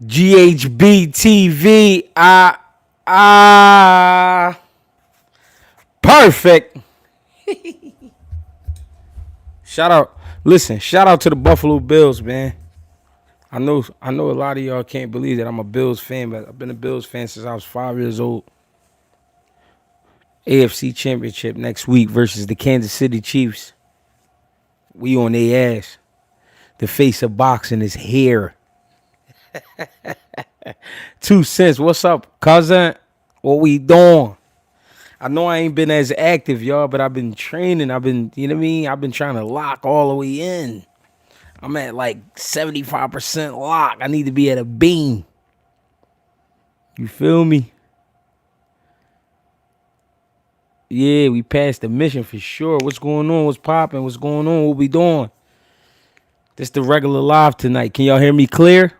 GHB TV. Perfect. Shout out. Listen, shout out to the Buffalo Bills, man. I know a lot of y'all can't believe that I'm a Bills fan, but I've been a Bills fan since I was 5 years old. AFC Championship next week versus the Kansas City Chiefs. We on their ass. The face of boxing is here. 2 cents. What's up, cousin? What we doing? I know I ain't been as active, y'all, but I've been training. I've been, you know what I mean? I've been trying to lock all the way in. I'm at like 75% lock. I need to be at a beam. You feel me? Yeah, we passed the mission for sure. What's going on? What's popping? What's going on? What we doing? This the regular live tonight. Can y'all hear me clear?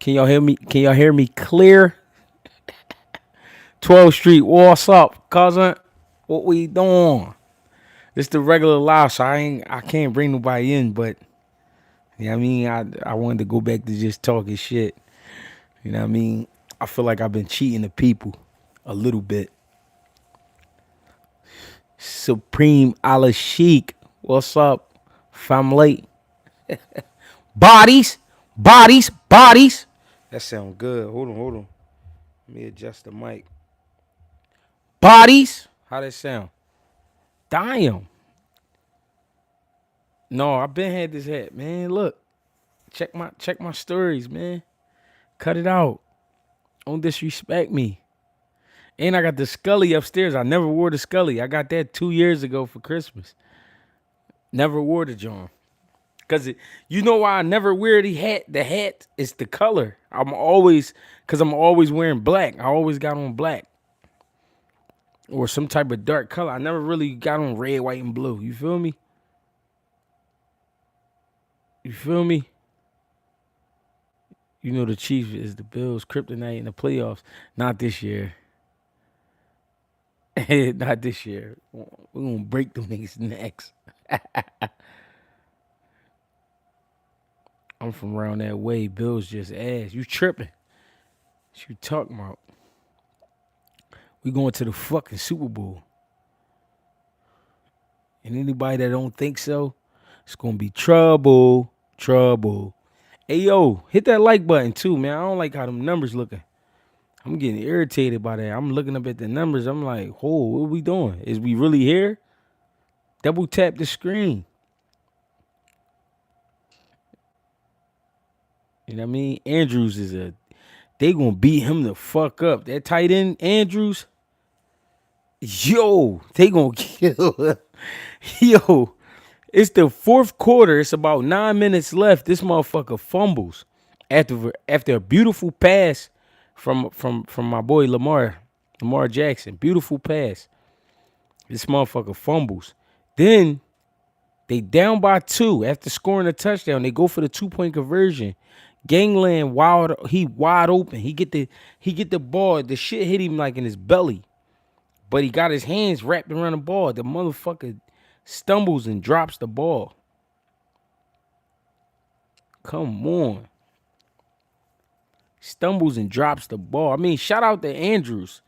Can y'all hear me? Can y'all hear me clear? 12th Street, what's up, cousin? What we doing? This the regular live, so I can't bring nobody in, but you know what I mean? I wanted to go back to just talking shit. You know what I mean? I feel like I've been cheating the people a little bit. Supreme Ala Sheik, what's up, family? Bodies. That sound good. Hold on. Let me adjust the mic. Bodies. How that sound? Damn. No, I been had this hat, man. Look, check my stories, man. Cut it out. Don't disrespect me. And I got the Scully upstairs. I never wore the Scully. I got that 2 years ago for Christmas. Never wore the John. Cause you know why I never wear the hat? The hat is the color. I'm always wearing black. I always got on black. Or some type of dark color. I never really got on red, white, and blue. You feel me? You feel me? You know the Chiefs is the Bills' kryptonite in the playoffs. Not this year. Not this year. We're going to break them niggas' necks. I'm from around that way. Bills just ass. You tripping. What you talking about? We going to the fucking Super Bowl. And anybody that don't think so, it's going to be trouble. Trouble. Hey, yo, hit that like button too, man. I don't like how them numbers looking. I'm getting irritated by that. I'm looking up at the numbers. I'm like, oh, what are we doing? Is we really here? Double tap the screen. You know what I mean? Andrews they gonna beat him the fuck up. That tight end, Andrews, yo, they gonna kill. Yo, it's the fourth quarter. It's about 9 minutes left. This motherfucker fumbles after a beautiful pass from my boy Lamar Jackson. Beautiful pass. This motherfucker fumbles. Then they down by 2 after scoring a touchdown. They go for the 2-point conversion. Gangland wide open. He get the ball. The shit hit him like in his belly. But he got his hands wrapped around the ball. The motherfucker stumbles and drops the ball. Come on. Stumbles and drops the ball. I mean, shout out to Andrews.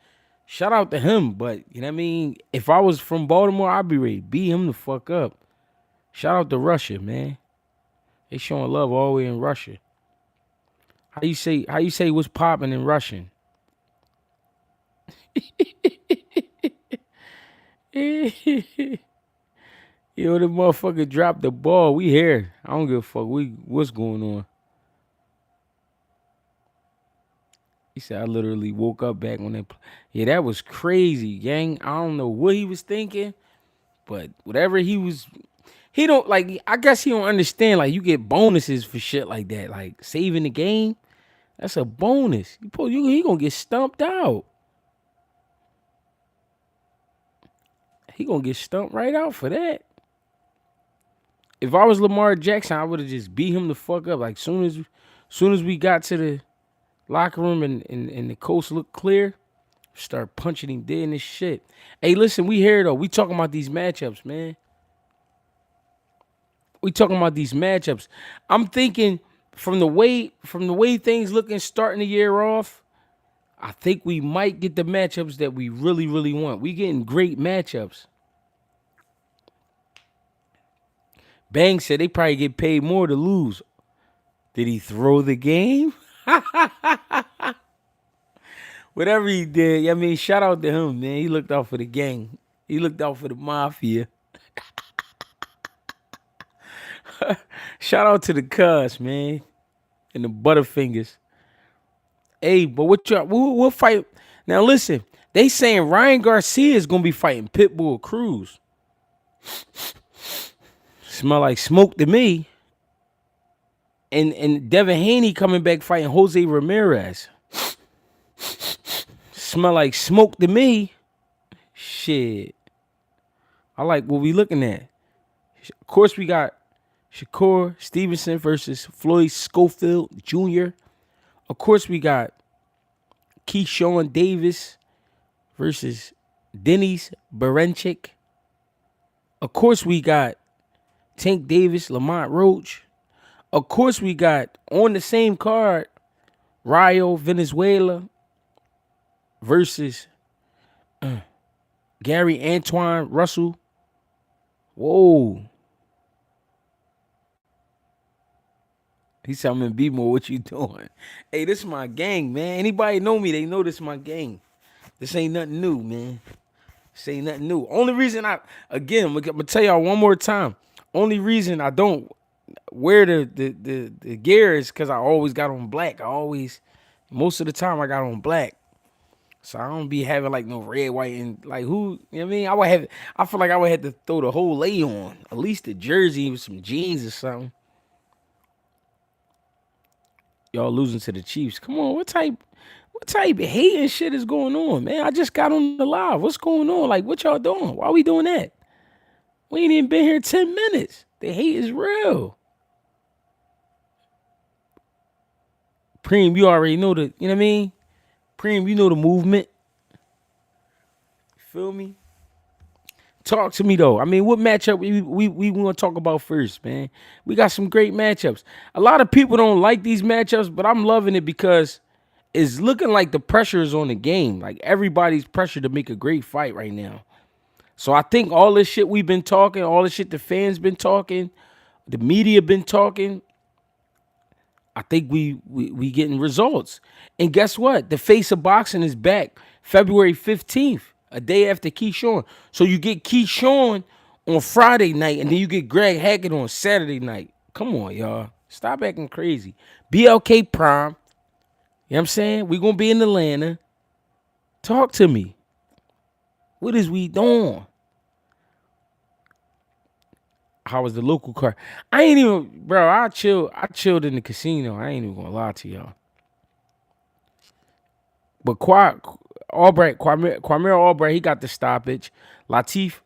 Shout out to him. But, you know what I mean? If I was from Baltimore, I'd be ready to beat him the fuck up. Shout out to Russia, man. They showing love all the way in Russia. How you say what's popping in Russian? Yo, the motherfucker dropped the ball. We here. I don't give a fuck. What's going on? He said I literally woke up back on that. Yeah, that was crazy, gang. I don't know what he was thinking, but whatever he don't like. I guess he don't understand. Like you get bonuses for shit like that, like saving the game. That's a bonus. He gonna get stumped out. He gonna get stumped right out for that. If I was Lamar Jackson, I would have just beat him the fuck up. Like soon as we got to the locker room and the coast looked clear, start punching him dead in this shit. Hey, listen, we here though. We talking about these matchups, man. We talking about these matchups. I'm thinking from the way things looking starting the year off, I think we might get the matchups that we really, really want. We getting great matchups. Bang said they probably get paid more to lose. Did he throw the game? Whatever he did, I mean, shout out to him, man. He looked out for the gang. He looked out for the mafia. Shout out to the Cuz, man, and the Butterfingers. Hey, but we'll fight. Now listen, they saying Ryan Garcia is gonna be fighting Pitbull Cruz. Smell like smoke to me. And Devin Haney coming back fighting Jose Ramirez. Smell like smoke to me. Shit. I like what we looking at. Of course, we got Shakur Stevenson versus Floyd Schofield Jr. Of course, we got Keyshawn Davis versus Dennis Berenchik. Of course, we got Tank Davis, Lamont Roach. Of course, we got on the same card Rayo Venezuela versus Gary Antoine Russell. Whoa. He said, I'm gonna be more. What you doing? Hey, this is my gang, man. Anybody know me, they know this is my gang. This ain't nothing new, man. This ain't nothing new. Only reason I'm gonna tell y'all one more time. Only reason I don't wear the gear is because I always got on black. Most of the time I got on black. So I don't be having like no red, white, and like who, you know what I mean? I feel like I would have to throw the whole lay on. At least the jersey with some jeans or something. Y'all losing to the Chiefs. Come on, what type of hating shit is going on, man? I just got on the live. What's going on? Like, what y'all doing? Why we doing that? We ain't even been here 10 minutes. The hate is real. Preem, you already know you know what I mean? Preem, you know the movement. Feel me? Talk to me though. I mean, what matchup we want to talk about first, man? We got some great matchups. A lot of people don't like these matchups, but I'm loving it because it's looking like the pressure is on the game. Like everybody's pressured to make a great fight right now. So I think all this shit we've been talking, all the shit the fans been talking, the media been talking, I think we getting results. And guess what? The face of boxing is back February 15th, a day after Keyshawn. So you get Keyshawn on Friday night, and then you get Greg Hackett on Saturday night. Come on, y'all. Stop acting crazy. BLK Prime. You know what I'm saying? We going to be in Atlanta. Talk to me. What is we doing? How was the local car? I ain't even, bro, I chilled in the casino. I ain't even gonna lie to y'all. But Kwame Albright, he got the stoppage. Latif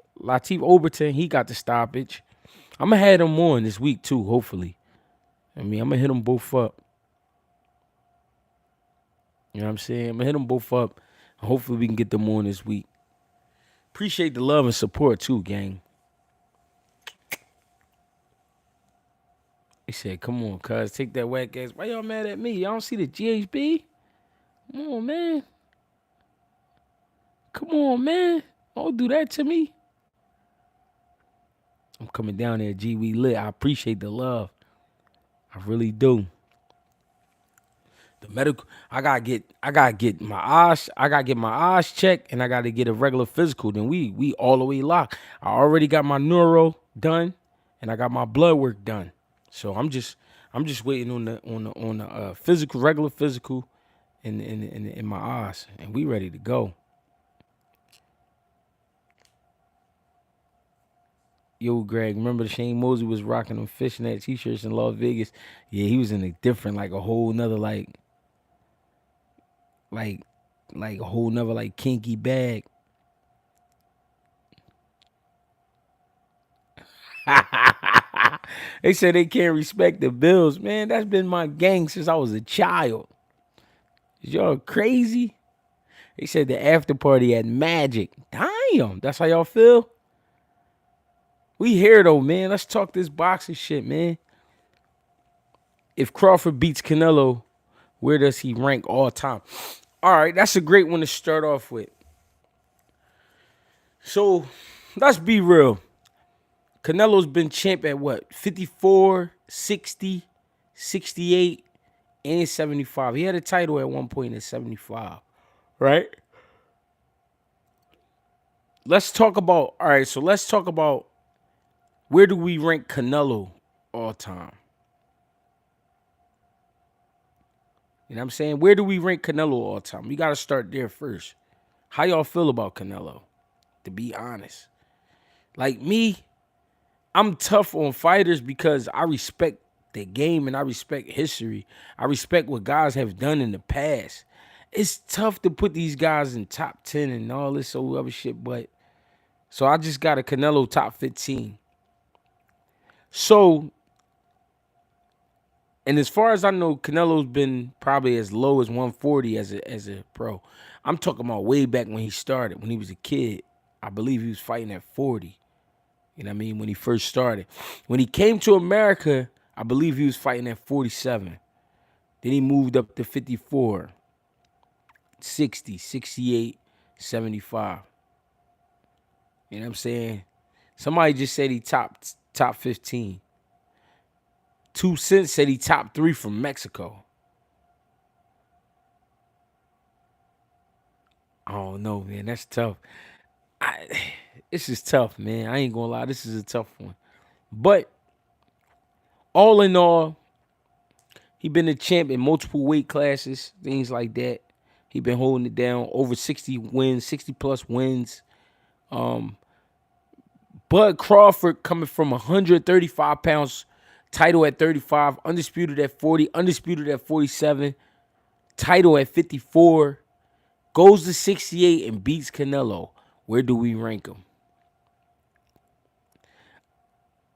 Overton, he got the stoppage. I'm gonna have them on this week too, hopefully. I'm gonna hit them both up. You know what I'm saying? I'm gonna hit them both up. And hopefully we can get them on this week. Appreciate the love and support too, gang. He said, come on, cuz, take that whack ass. Why y'all mad at me? Y'all don't see the GHB? Come on, man. Come on, man. Don't do that to me. I'm coming down there, G. We lit. I appreciate the love. I really do. The medical, I gotta get my eyes checked, and I gotta get a regular physical. Then we all the way locked. I already got my neuro done, and I got my blood work done. So I'm just waiting on the physical, regular physical, in my eyes, and we ready to go. Yo, Greg, remember the Shane Mosley was rocking them fishnet t-shirts in Las Vegas? Yeah, he was in a different, like a whole nother like a whole nother like kinky bag. They said they can't respect the Bills. Man, that's been my gang since I was a child. Is y'all crazy? They said the after party had Magic. Damn, that's how y'all feel? We here though, man. Let's talk this boxing shit, man. If Crawford beats Canelo, where does he rank all time? All right, that's a great one to start off with. So let's be real. Canelo's been champ at what? 54, 60, 68, and 75. He had a title at one point at 75, right? Let's talk about, all right, so let's talk about where do we rank Canelo all time? You know what I'm saying? Where do we rank Canelo all time? We got to start there first. How y'all feel about Canelo? To be honest. Like me, I'm tough on fighters because I respect the game and I respect history. I respect what guys have done in the past. It's tough to put these guys in top 10 and all this other shit, but so I just got a Canelo top 15. So, and as far as I know, Canelo's been probably as low as 140 as a pro. I'm talking about way back when he started, when he was a kid. I believe he was fighting at 40. You know what I mean? When he first started. When he came to America, I believe he was fighting at 47. Then he moved up to 54, 60, 68, 75. You know what I'm saying? Somebody just said he top 15. 2 Cents said he top 3 from Mexico. I don't know, man. That's tough. This is tough, man. I ain't gonna lie. This is a tough one. But all in all, he been a champ in multiple weight classes, things like that. He been holding it down. Over 60 wins, 60 plus wins. Bud Crawford coming from 135 pounds, title at 35, undisputed at 40, undisputed at 47, title at 54, goes to 68 and beats Canelo. Where do we rank him?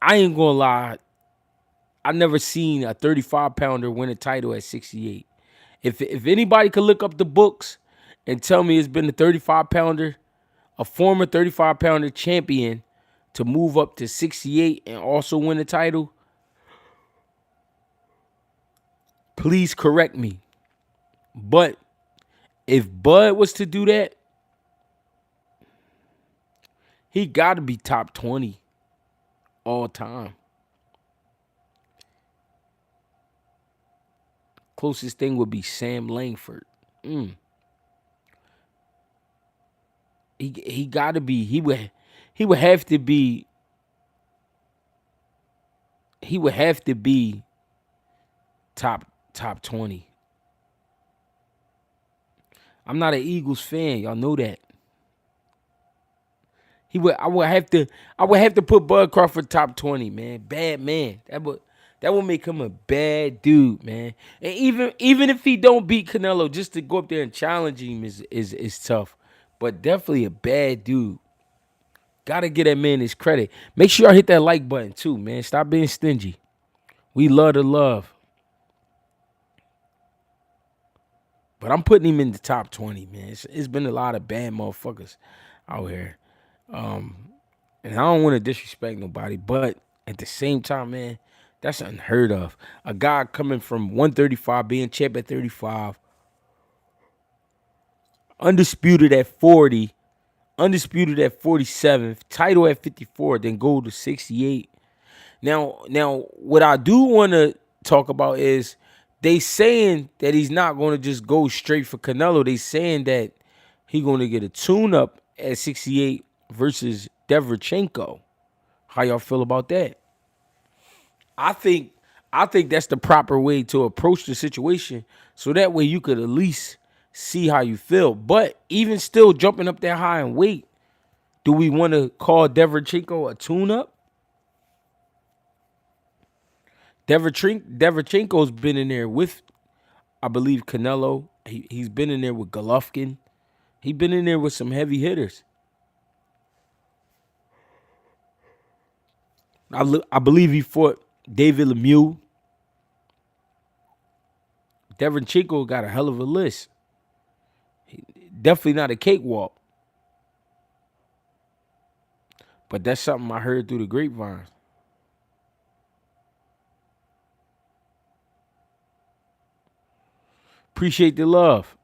I ain't gonna lie. I never seen a 35 pounder win a title at 68. If anybody could look up the books and tell me it's been a 35 pounder, a former 35 pounder champion to move up to 68 and also win a title, please correct me. But if Bud was to do that, he got to be top 20 all time. Closest thing would be Sam Langford. He got to be. He would have to be. He would have to be top 20. I'm not an Eagles fan. Y'all know that. I would have to put Bud Crawford top 20, man. Bad man. That would make him a bad dude, man. And even if he don't beat Canelo, just to go up there and challenge him is tough. But definitely a bad dude. Gotta get that man his credit. Make sure y'all hit that like button too, man. Stop being stingy. We love to love. But I'm putting him in the top 20, man. It's been a lot of bad motherfuckers out here. And I don't want to disrespect nobody, but at the same time, man, that's unheard of. A guy coming from 135, being champ at 35, undisputed at 40, undisputed at 47, title at 54, then go to 68. Now, what I do want to talk about is they saying that he's not going to just go straight for Canelo. They saying that he going to get a tune-up at 68 versus Deverchenko. How y'all feel about that? I think that's the proper way to approach the situation, so that way you could at least see how you feel. But even still jumping up that high in weight, do we want to call Deverchenko a tune-up? Deverchenko's been in there with, I believe, Canelo. He's been in there with Golovkin. He's been in there with some heavy hitters. I believe he fought David Lemieux. Deverchenko got a hell of a list. Definitely not a cakewalk. But that's something I heard through the grapevine. Appreciate the love.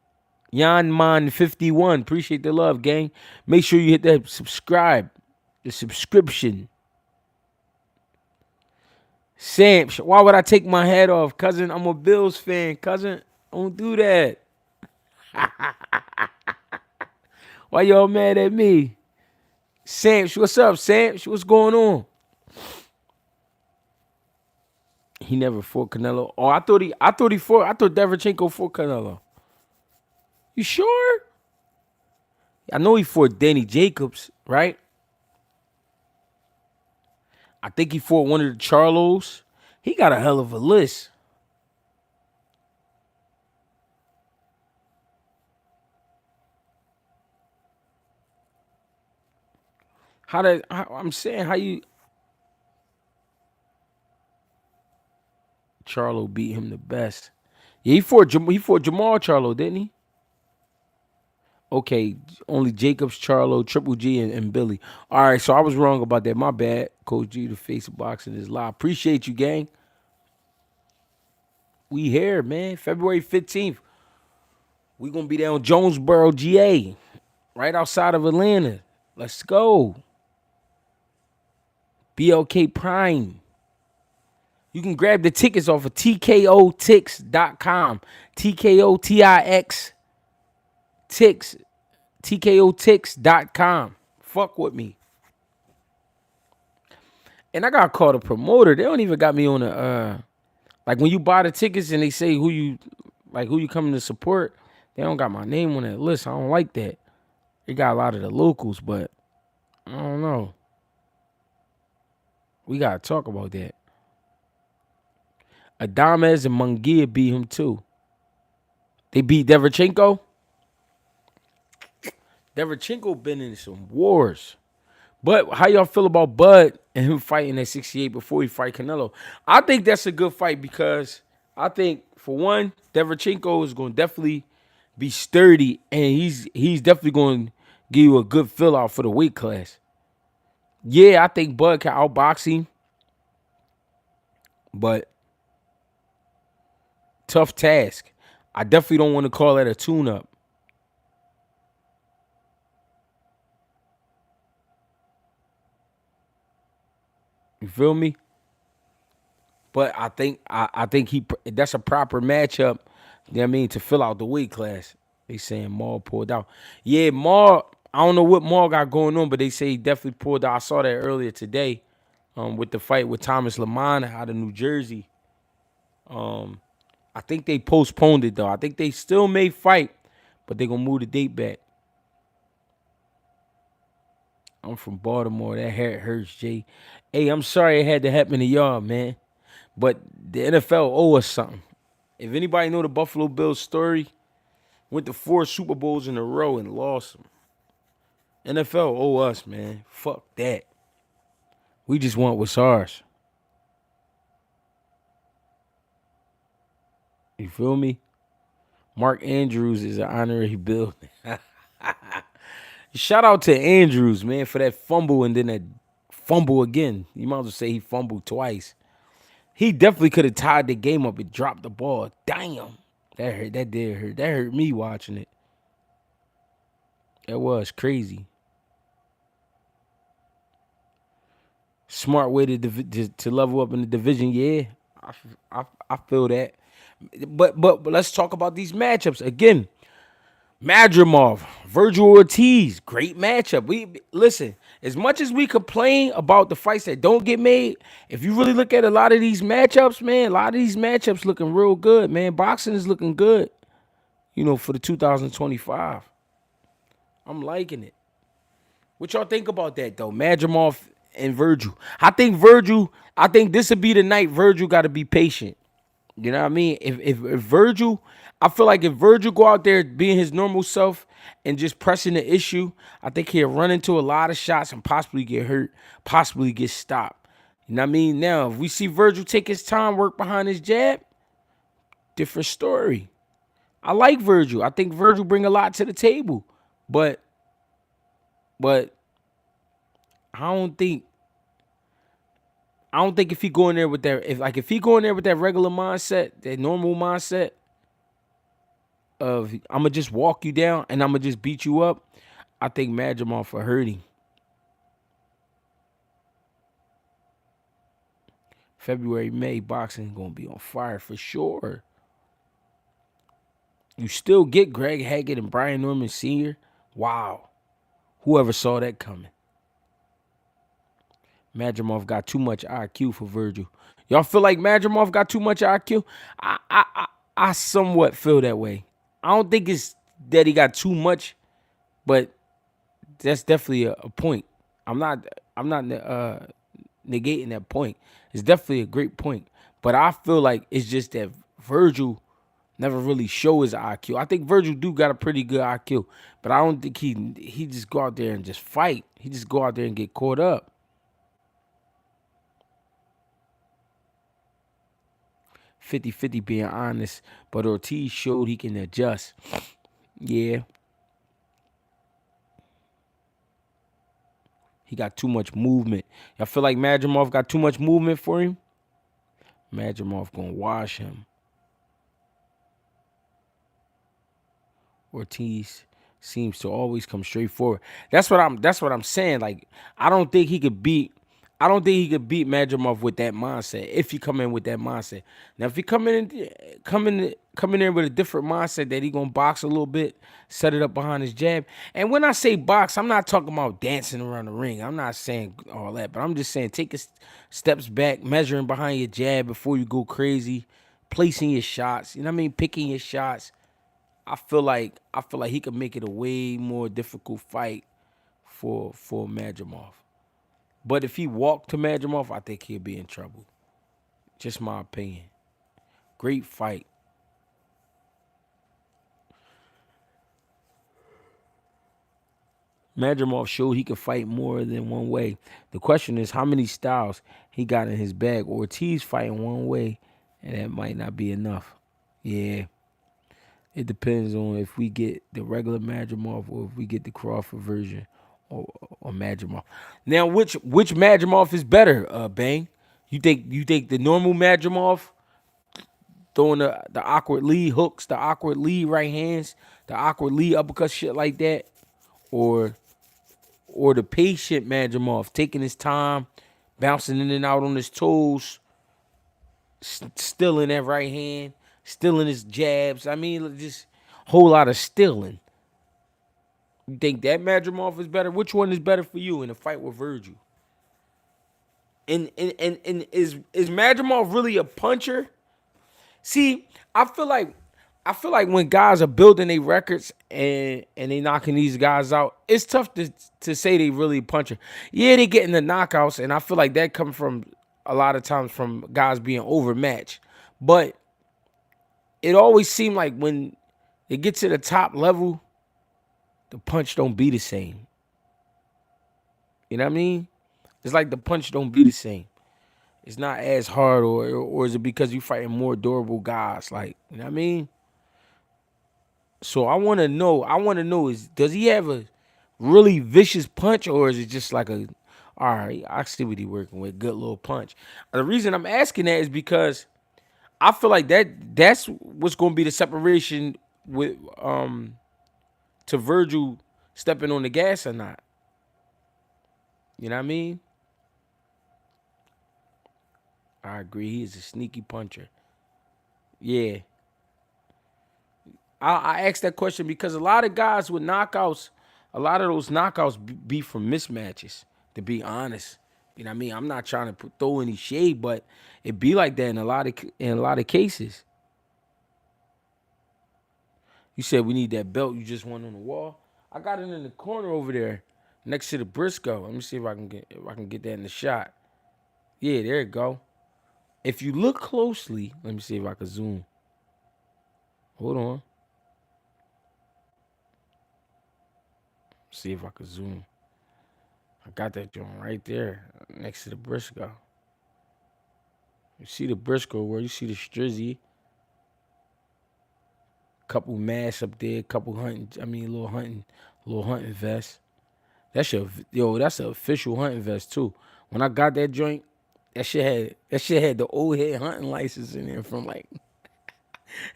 Yanman51. Appreciate the love, gang. Make sure you hit that subscribe. The subscription. Sam, why would I take my hat off? Cousin, I'm a Bills fan. Cousin, don't do that. Why y'all mad at me? Sam, what's up, Sam? What's going on? He never fought Canelo. Oh, I thought Derevchenko fought Canelo. You sure? I know he fought Danny Jacobs, right? I think he fought one of the Charlos. He got a hell of a list. I'm saying how you Charlo beat him the best. Yeah, he fought Jamal Charlo, didn't he? Okay, only Jacobs, Charlo, Triple G, and Billy. All right, so I was wrong about that. My bad. Coach G, the face of boxing is live. Appreciate you, gang. We here, man. February 15th. We gonna be down Jonesboro, GA, right outside of Atlanta. Let's go. BLK Prime. You can grab the tickets off of TKOTix.com. TKOTIX Tix. TKOTix.com. Fuck with me. And I got called a promoter. They don't even got me on the like when you buy the tickets and they say who you coming to support, they don't got my name on that list. I don't like that. They got a lot of the locals, but I don't know. We gotta talk about that. Adames and Munguia beat him too. They beat Derevchenko. Derevchenko been in some wars. But how y'all feel about Bud and him fighting at 68 before he fight Canelo? I think that's a good fight because I think, for one, Derevchenko is going to definitely be sturdy, and he's definitely going to give you a good fill out for the weight class. Yeah, I think Bud can outbox him, but tough task. I definitely don't want to call that a tune-up. You feel me? But I think that's a proper matchup. You know what I mean, to fill out the weight class. They saying Maul pulled out. Yeah, Maul. I don't know what Maul got going on, but they say he definitely pulled out. I saw that earlier today, with the fight with Thomas Lamont out of New Jersey. I think they postponed it though. I think they still may fight, but they gonna move the date back. I'm from Baltimore. That hurts, Jay. Hey, I'm sorry it had to happen to y'all, man. But the NFL owe us something. If anybody know the Buffalo Bills story, went to 4 Super Bowls in a row and lost them. NFL owe us, man. Fuck that. We just want what's ours. You feel me? Mark Andrews is an honorary Bill. Shout out to Andrews, man, for that fumble and then that fumble again. You might as well say he fumbled twice. He definitely could have tied the game up and dropped the ball. Damn. That hurt. That did hurt. That hurt me watching it. That was crazy. Smart way to level up in the division. Yeah, I feel that. But let's talk about these matchups again. Madrimov, Virgil Ortiz, great matchup. We listen, as much as we complain about the fights that don't get made, if you really look at a lot of these matchups, man, a lot of these matchups looking real good, man. Boxing is looking good, for the 2025. I'm liking it. What y'all think about that though? Madrimov and Virgil. I think this would be the night Virgil got to be patient. You know what I mean? If Virgil, I feel like if Virgil go out there being his normal self and just pressing the issue, I think he'll run into a lot of shots and possibly get hurt, possibly get stopped. You know what I mean? Now, if we see Virgil take his time, work behind his jab, different story. I like Virgil. I think Virgil bring a lot to the table. But I don't think if he go in there with that, if he go in there with that regular mindset, that normal mindset, of I'm gonna just walk you down and I'm gonna just beat you up, I think Madrimov for hurting. February, May, boxing gonna be on fire for sure. You still get Greg Hackett and Brian Norman Sr. Wow. Whoever saw that coming. Madrimov got too much IQ for Virgil. Y'all feel like Madrimov got too much IQ? I somewhat feel that way. I don't think it's that he got too much, but that's definitely a point. I'm not negating that point. It's definitely a great point. But I feel like it's just that Virgil never really show his IQ. I think Virgil do got a pretty good IQ, but I don't think he just go out there and just fight. He just go out there and get caught up. 50-50 being honest, but Ortiz showed he can adjust. Yeah. He got too much movement. Y'all feel like Madrimov got too much movement for him? Madrimov gonna wash him. Ortiz seems to always come straight forward. That's what I'm saying. Like, I don't think he could beat Madrimov with that mindset. If he come in with that mindset. Now, if he come in with a different mindset that he gonna box a little bit, set it up behind his jab. And when I say box, I'm not talking about dancing around the ring. I'm not saying all that, but I'm just saying take a steps back, measuring behind your jab before you go crazy, placing your shots. You know what I mean? Picking your shots. I feel like he could make it a way more difficult fight for Madrimov. But if he walked to Madrimov, I think he'll be in trouble. Just my opinion. Great fight. Madrimov showed he could fight more than one way. The question is how many styles he got in his bag. Ortiz fighting one way, and that might not be enough. Yeah. It depends on if we get the regular Madrimov or if we get the Crawford version or Madrimov. Now, which Madrimov is better, Bang? You think the normal Madrimov throwing the awkward lead hooks, the awkward lead right hands, the awkward lead uppercut shit like that, or the patient Madrimov taking his time, bouncing in and out on his toes, still in that right hand, still in his jabs. I mean, just a whole lot of stilling. You think that Madrimov is better? Which one is better for you in a fight with Virgil? And is Madrimov really a puncher? See, I feel like when guys are building their records and they knocking these guys out, it's tough to say they really puncher. Yeah, they getting the knockouts, and I feel like that comes from a lot of times from guys being overmatched. But it always seemed like when they get to the top level, the punch don't be the same. You know what I mean? It's like the punch don't be the same. It's not as hard, or is it because you fighting more durable guys? Like, you know what I mean? So I want to know is, does he have a really vicious punch, or is it just like a, all right, I see what he working with, good little punch. And the reason I'm asking that is because I feel like that's what's going to be the separation with to Virgil stepping on the gas or not. You know what I mean? I agree. He is a sneaky puncher. Yeah. I asked that question because a lot of guys with knockouts, a lot of those knockouts be from mismatches, to be honest. You know what I mean? I'm not trying to throw any shade, but it be like that in a lot of cases. You said we need that belt you just won on the wall. I got it in the corner over there next to the Briscoe. Let me see if I can get that in the shot. Yeah, there you go. If you look closely, let me see if I can zoom. Hold on. See if I can zoom. I got that joint right there next to the Briscoe. You see the Briscoe where you see the Strizzy. Couple mask up there, couple hunting. I mean, little hunting vest. That's an official hunting vest too. When I got that joint, that shit had the old head hunting license in there from like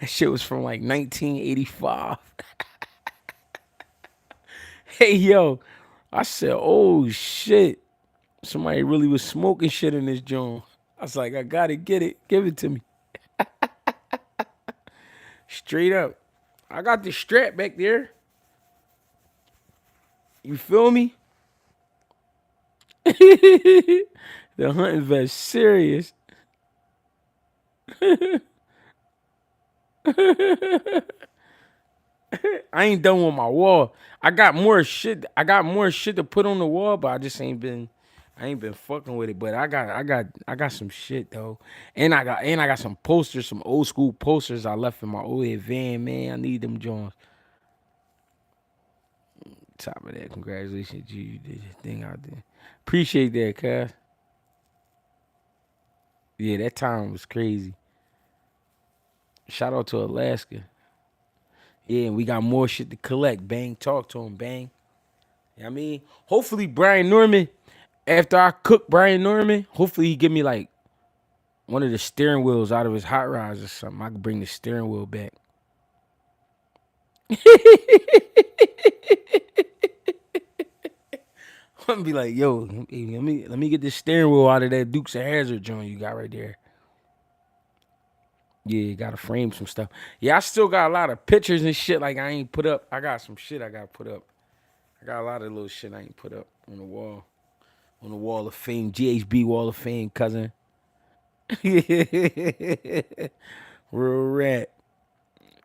That shit was from like 1985. Hey, yo. I said, oh, shit. Somebody really was smoking shit in this joint. I was like, I gotta get it. Give it to me. Straight up. I got the strap back there. You feel me? The hunting vest serious. I ain't done with my wall. I got more shit. I got more shit to put on the wall, but I ain't been fucking with it. But I got some shit though. And I got some posters, some old school posters I left in my old head van, man. I need them joints. Top of that, congratulations, G. You did your thing out there. Appreciate that, cuz. Yeah, that time was crazy. Shout out to Alaska. Yeah, and we got more shit to collect. Bang, talk to him, bang. You know what I mean? Hopefully Brian Norman, after I cook Brian Norman, hopefully he give me like one of the steering wheels out of his hot rods or something. I can bring the steering wheel back. I'm gonna be like, yo, hey, let me get this steering wheel out of that Dukes of Hazzard joint you got right there. Yeah, gotta frame some stuff. Yeah, I still got a lot of pictures and shit like I ain't put up. I got some shit I gotta put up. I got a lot of little shit I ain't put up on the wall. On the wall of fame, GHB wall of fame, cousin. Real rat.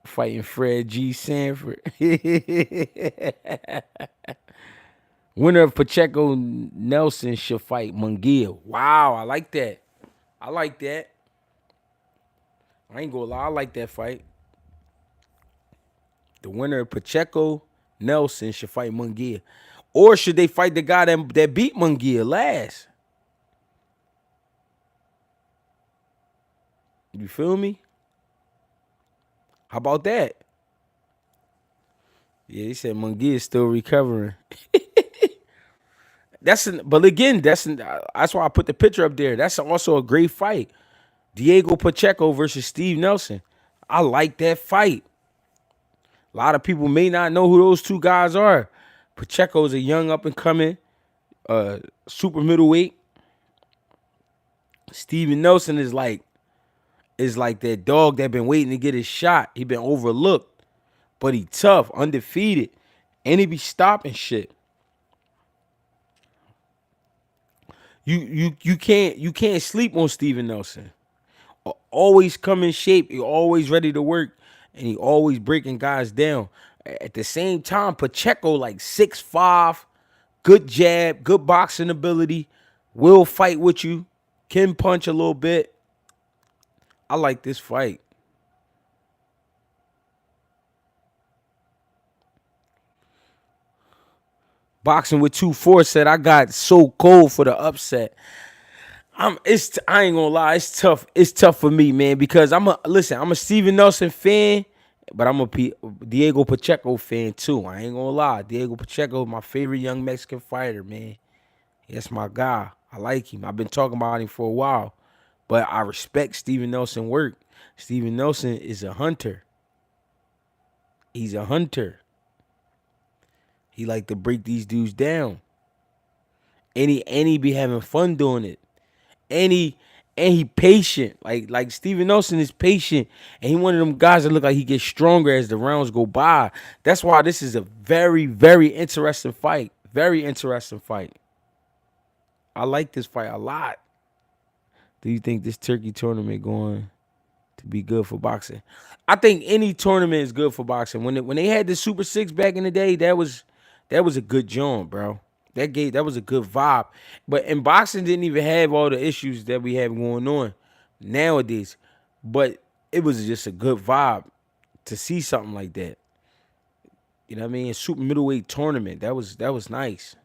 Fighting Fred G. Sanford. Winner of Pacheco Nelson should fight Munguia. Wow, I like that. I like that. I ain't gonna lie, I like that fight. The winner of Pacheco Nelson should fight Munguia. Or should they fight the guy that beat Munguia last? You feel me? How about that? Yeah, he said Munguia is still recovering. But again, that's why I put the picture up there. That's also a great fight. Diego Pacheco versus Steve Nelson. I like that fight. A lot of people may not know who those two guys are. Pacheco is a young up and coming super middleweight. Steven Nelson is like that dog that been waiting to get his shot. He been overlooked, but he tough, undefeated, and he be stopping shit. You can't sleep on Steven Nelson. Always come in shape. He always ready to work, and he always breaking guys down. At the same time, Pacheco like 6'5", good jab, good boxing ability, will fight with you, can punch a little bit. I like this fight. Boxing with 2-4 said I got so cold for the upset. I ain't gonna lie, it's tough. It's tough for me, man, because I'm a Steven Nelson fan, but I'm a Diego Pacheco fan too. I ain't gonna lie. Diego Pacheco, my favorite young Mexican fighter, man. That's my guy. I like him. I've been talking about him for a while. But I respect Steven Nelson work. Steven Nelson is a hunter. He's a hunter. He like to break these dudes down. And he be having fun doing it. And he patient. Like Steven Nelson is patient. And he one of them guys that look like he gets stronger as the rounds go by. That's why this is a very, very interesting fight. Very interesting fight. I like this fight a lot. Do you think this Turkey tournament going to be good for boxing? I think any tournament is good for boxing. When they had the Super Six back in the day, that was a good joint, bro. That was a good vibe. But in boxing didn't even have all the issues that we have going on nowadays. But it was just a good vibe to see something like that. You know what I mean? A super middleweight tournament. That was nice.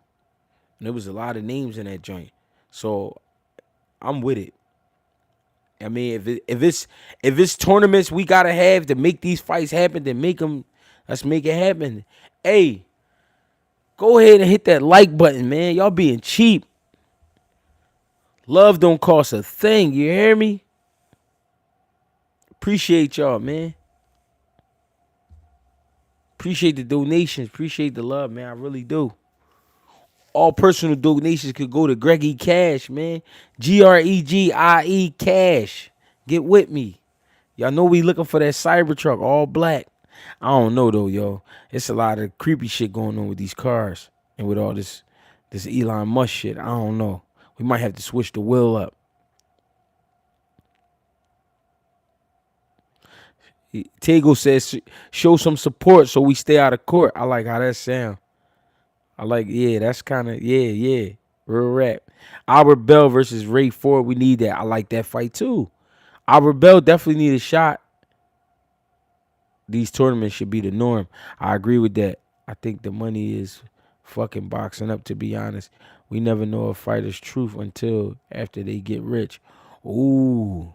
And there was a lot of names in that joint. So I'm with it. I mean, if it's tournaments we gotta have to make these fights happen, then let's make it happen. Hey, go ahead and hit that like button, man. Y'all being cheap. Love don't cost a thing. You hear me? Appreciate y'all, man. Appreciate the donations. Appreciate the love, man. I really do. All personal donations could go to GregieCash, man. GREGIE Cash. Get with me. Y'all know we looking for that Cybertruck, all black. I don't know though, yo. It's a lot of creepy shit going on with these cars and with all this Elon Musk shit. I don't know. We might have to switch the wheel up. Tego says show some support so we stay out of court. I like how that sound. I like, yeah, that's kind of, yeah. Real rap. Albert Bell versus Ray Ford. We need that. I like that fight too. Albert Bell definitely need a shot. These tournaments should be the norm. I agree with that. I think the money is fucking boxing up, to be honest. We never know a fighter's truth until after they get rich. Ooh.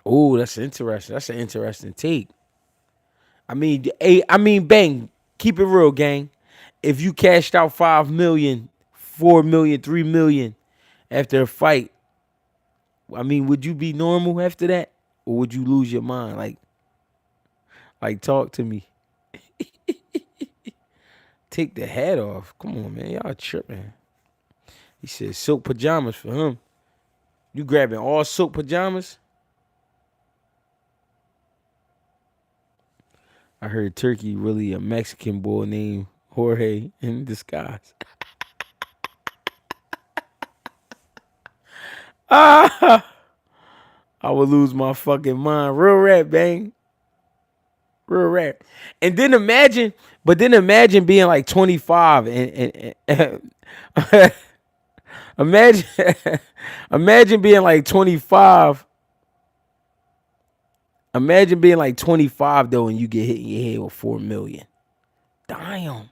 Ooh, that's interesting. That's an interesting take. Bang, keep it real, gang. If you cashed out 5 million, 4 million, 3 million after a fight, would you be normal after that? Or would you lose your mind? Like talk to me. Take the hat off. Come on, man. Y'all tripping. He said silk pajamas for him. You grabbing all silk pajamas? I heard Turkey really a Mexican boy named Jorge in disguise. I would lose my fucking mind. Real rap, bang. Real rap. And then imagine being like 25 and imagine imagine being like 25. Imagine being like 25 though and you get hit in your head with 4 million. Damn.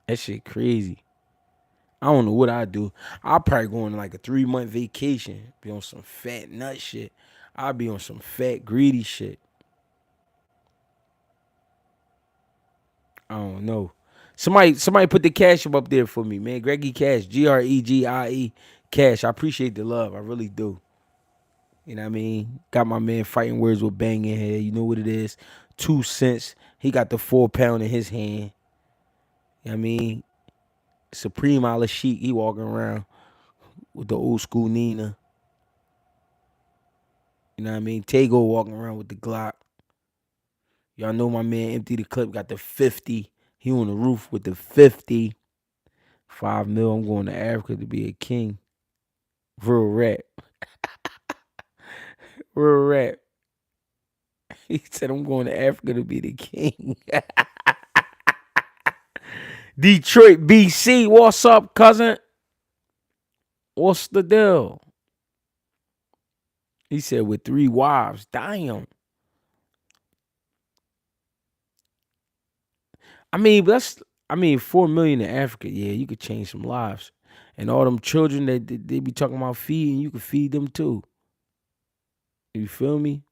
That shit crazy. I don't know what I'd do. I'll probably go on like a 3-month vacation. Be on some fat nut shit. I'll be on some fat greedy shit. I don't know. Somebody put the cash up there for me, man. GregieCash. GREGIE Cash. I appreciate the love. I really do. You know what I mean? Got my man fighting words with Bang in here. You know what it is. 2 cents. He got the 4-pound in his hand. You know what I mean? Supreme Ala Sheik. He walking around with the old school Nina. You know what I mean? Tego walking around with the Glock. Y'all know my man Empty the Clip got the 50. He on the roof with the 50. 5 mil. I'm going to Africa to be a king. Real rap. Real rap. He said I'm going to Africa to be the king. Detroit, BC. What's up, cousin? What's the deal? He said with 3 wives. Damn. But 4 million in Africa, yeah, you could change some lives. And all them children that they be talking about feeding, you could feed them too. You feel me?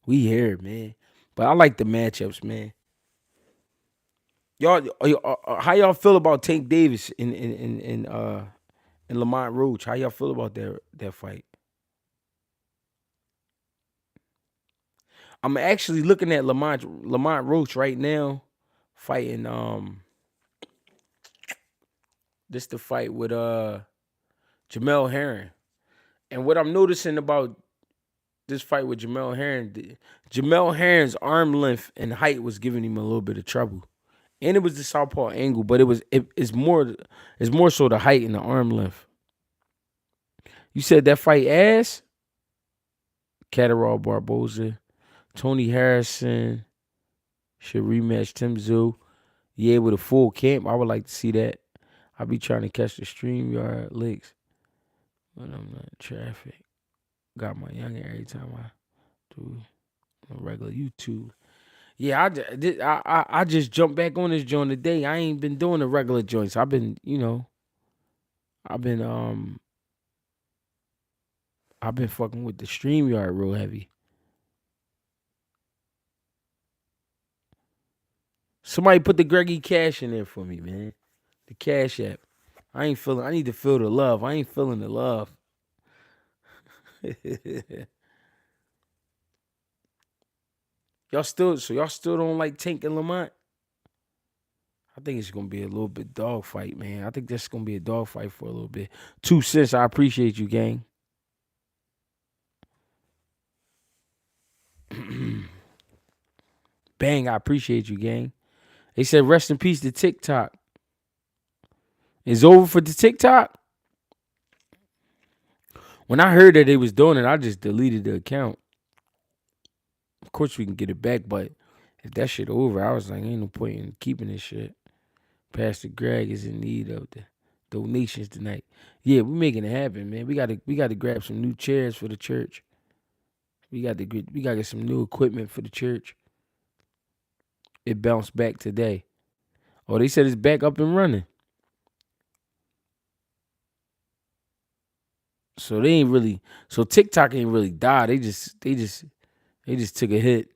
We here, man. But I like the matchups, man. Y'all, how y'all feel about Tank Davis and Lamont Roach? How y'all feel about that fight? I'm actually looking at Lamont Roach right now, fighting this the fight with Jamel Herring. And what I'm noticing about this fight with Jamel Herring, Jamel Herring's arm length and height was giving him a little bit of trouble. And it was the southpaw angle, but it's more so the height and the arm length. You said that fight ass? Catterall Barboza, Tony Harrison should rematch Tim Zoo. Yeah, with a full camp. I would like to see that. I'll be trying to catch the StreamYard links, but I'm not in traffic. Got my youngin every time I do a regular YouTube. Yeah, I just jumped back on this joint today. I ain't been doing the regular joints. I've been fucking with the StreamYard real heavy. Somebody put the GregieCash in there for me, man. The Cash App. I need to feel the love. I ain't feeling the love. y'all still don't like Tank and Lamont? I think it's gonna be a little bit dogfight, man. I think that's gonna be a dogfight for a little bit. 2 cents, I appreciate you, gang. Bang, I appreciate you, gang. They said rest in peace to TikTok. It's over for the TikTok. When I heard that they was doing it, I just deleted the account. Of course, we can get it back, but if that shit over, I was like, ain't no point in keeping this shit. Pastor Greg is in need of the donations tonight. Yeah, we making it happen, man. We gotta grab some new chairs for the church. We gotta get some new equipment for the church. It bounced back today. Oh, they said it's back up and running. So they ain't really. So TikTok ain't really died. They just took a hit.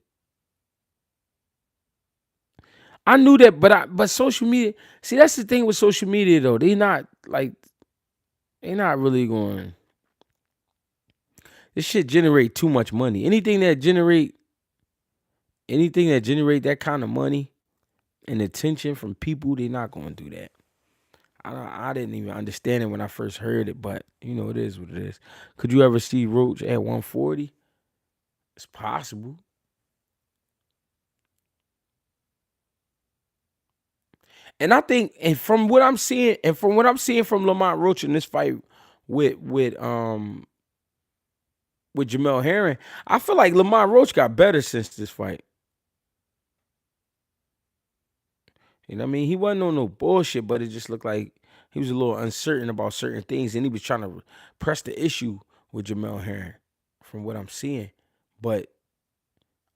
I knew that, but social media. See, that's the thing with social media though. They not really going. This shit generate too much money. Anything that generate that kind of money and attention from people, they not going to do that. I didn't even understand it when I first heard it, but it is what it is. Could you ever see Roach at 140? It's possible. And I think, and from what I'm seeing, from Lamont Roach in this fight with with um with Jamel Herring, I feel like Lamont Roach got better since this fight. You know what I mean? He wasn't on no bullshit, but it just looked like he was a little uncertain about certain things, and he was trying to press the issue with Jamel Herring, from what I'm seeing. But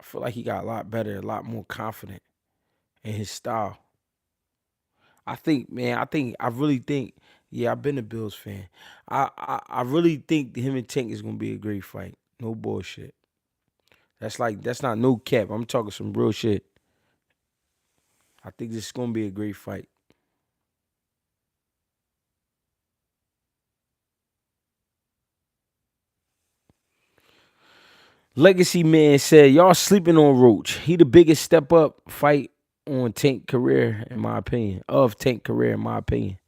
I feel like he got a lot better, a lot more confident in his style. I think, man, I really think, yeah, I've been a Bills fan. I really think him and Tank is gonna be a great fight. No bullshit. That's not no cap. I'm talking some real shit. I think this is gonna be a great fight. Legacy Man said, y'all sleeping on Roach. He the biggest step up fight on Tank career, in my opinion. Of Tank career, in my opinion.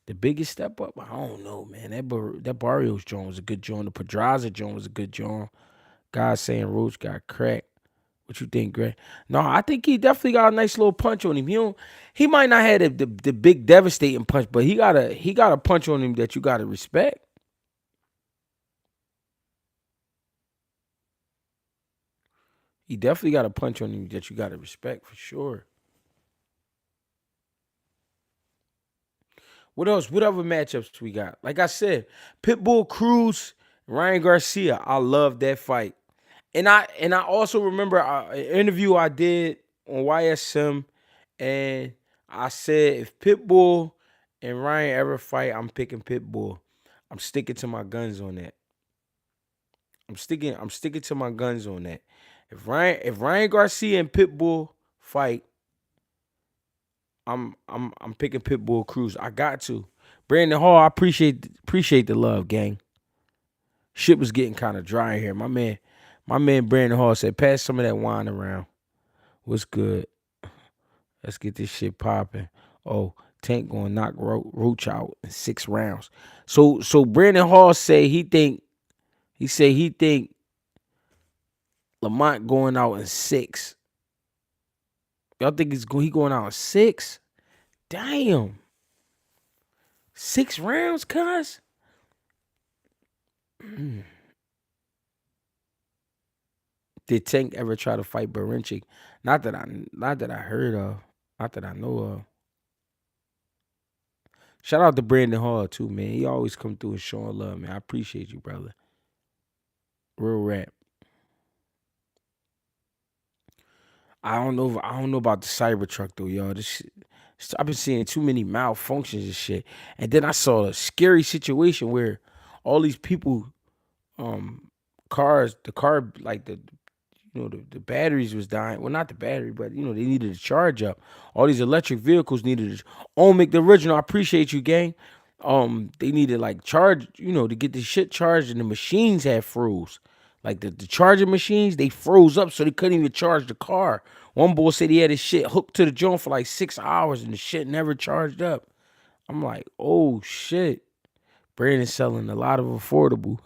The biggest step up? I don't know, man. That Barrios joint was a good joint. The Pedraza joint was a good joint. Guys saying Roach got cracked. What you think, Greg? No, I think he definitely got a nice little punch on him. He might not have the big devastating punch, but he got a punch on him that you gotta respect. He definitely got a punch on him that you gotta respect for sure. What else? What other matchups we got? Like I said, Pitbull Cruz, Ryan Garcia. I love that fight. And I also remember an interview I did on YSM, and I said if Pitbull and Ryan ever fight, I'm picking Pitbull. I'm sticking to my guns on that. I'm sticking to my guns on that. If Ryan Garcia and Pitbull fight, I'm picking Pitbull Cruz. I got to. Brandon Hall, I appreciate the love, gang. Shit was getting kind of dry here. My man Brandon Hall said, pass some of that wine around. What's good? Let's get this shit popping. Oh, Tank gonna knock Roach out in 6 rounds. So Brandon Hall he think Lamont going out in 6. Y'all think he going out in 6? Damn. 6 rounds, cuz? Did Tank ever try to fight Barinchik? Not that I heard of. Not that I know of. Shout out to Brandon Hall too, man. He always come through and showing love, man. I appreciate you, brother. Real rap. I don't know about the Cybertruck though, y'all. This shit, I've been seeing too many malfunctions and shit. And then I saw a scary situation where all these people, cars, the car, like the batteries was dying. Well, not the battery, but they needed to charge up. All these electric vehicles needed to. Omic the original. I appreciate you, gang. they needed like charge, to get the shit charged, and the machines had froze. Like the charging machines, they froze up, so they couldn't even charge the car. One boy said he had his shit hooked to the joint for like 6 hours, and the shit never charged up. I'm like, oh shit. Brandon's selling a lot of affordable.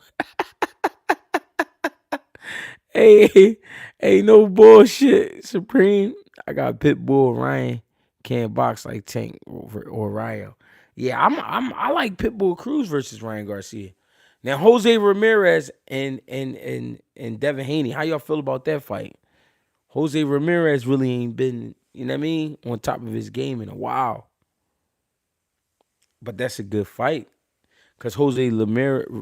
Hey, hey, no bullshit. Supreme. I got Pitbull, Ryan can't box like Tank or Ryo. Yeah, I like Pitbull Cruz versus Ryan Garcia. Now Jose Ramirez and Devin Haney. How y'all feel about that fight? Jose Ramirez really ain't been, on top of his game in a while. But that's a good fight. Cause Jose Ramirez,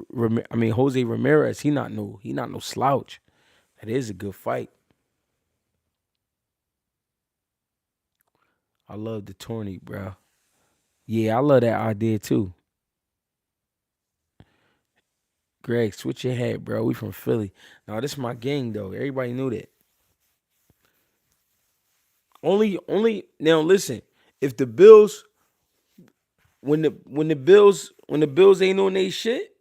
he not no slouch. That is a good fight. I love the tourney, bro. Yeah, I love that idea too. Greg, switch your hat, bro. We from Philly. No, this is my gang though. Everybody knew that. Only now listen. If the Bills, when the Bills ain't on they shit,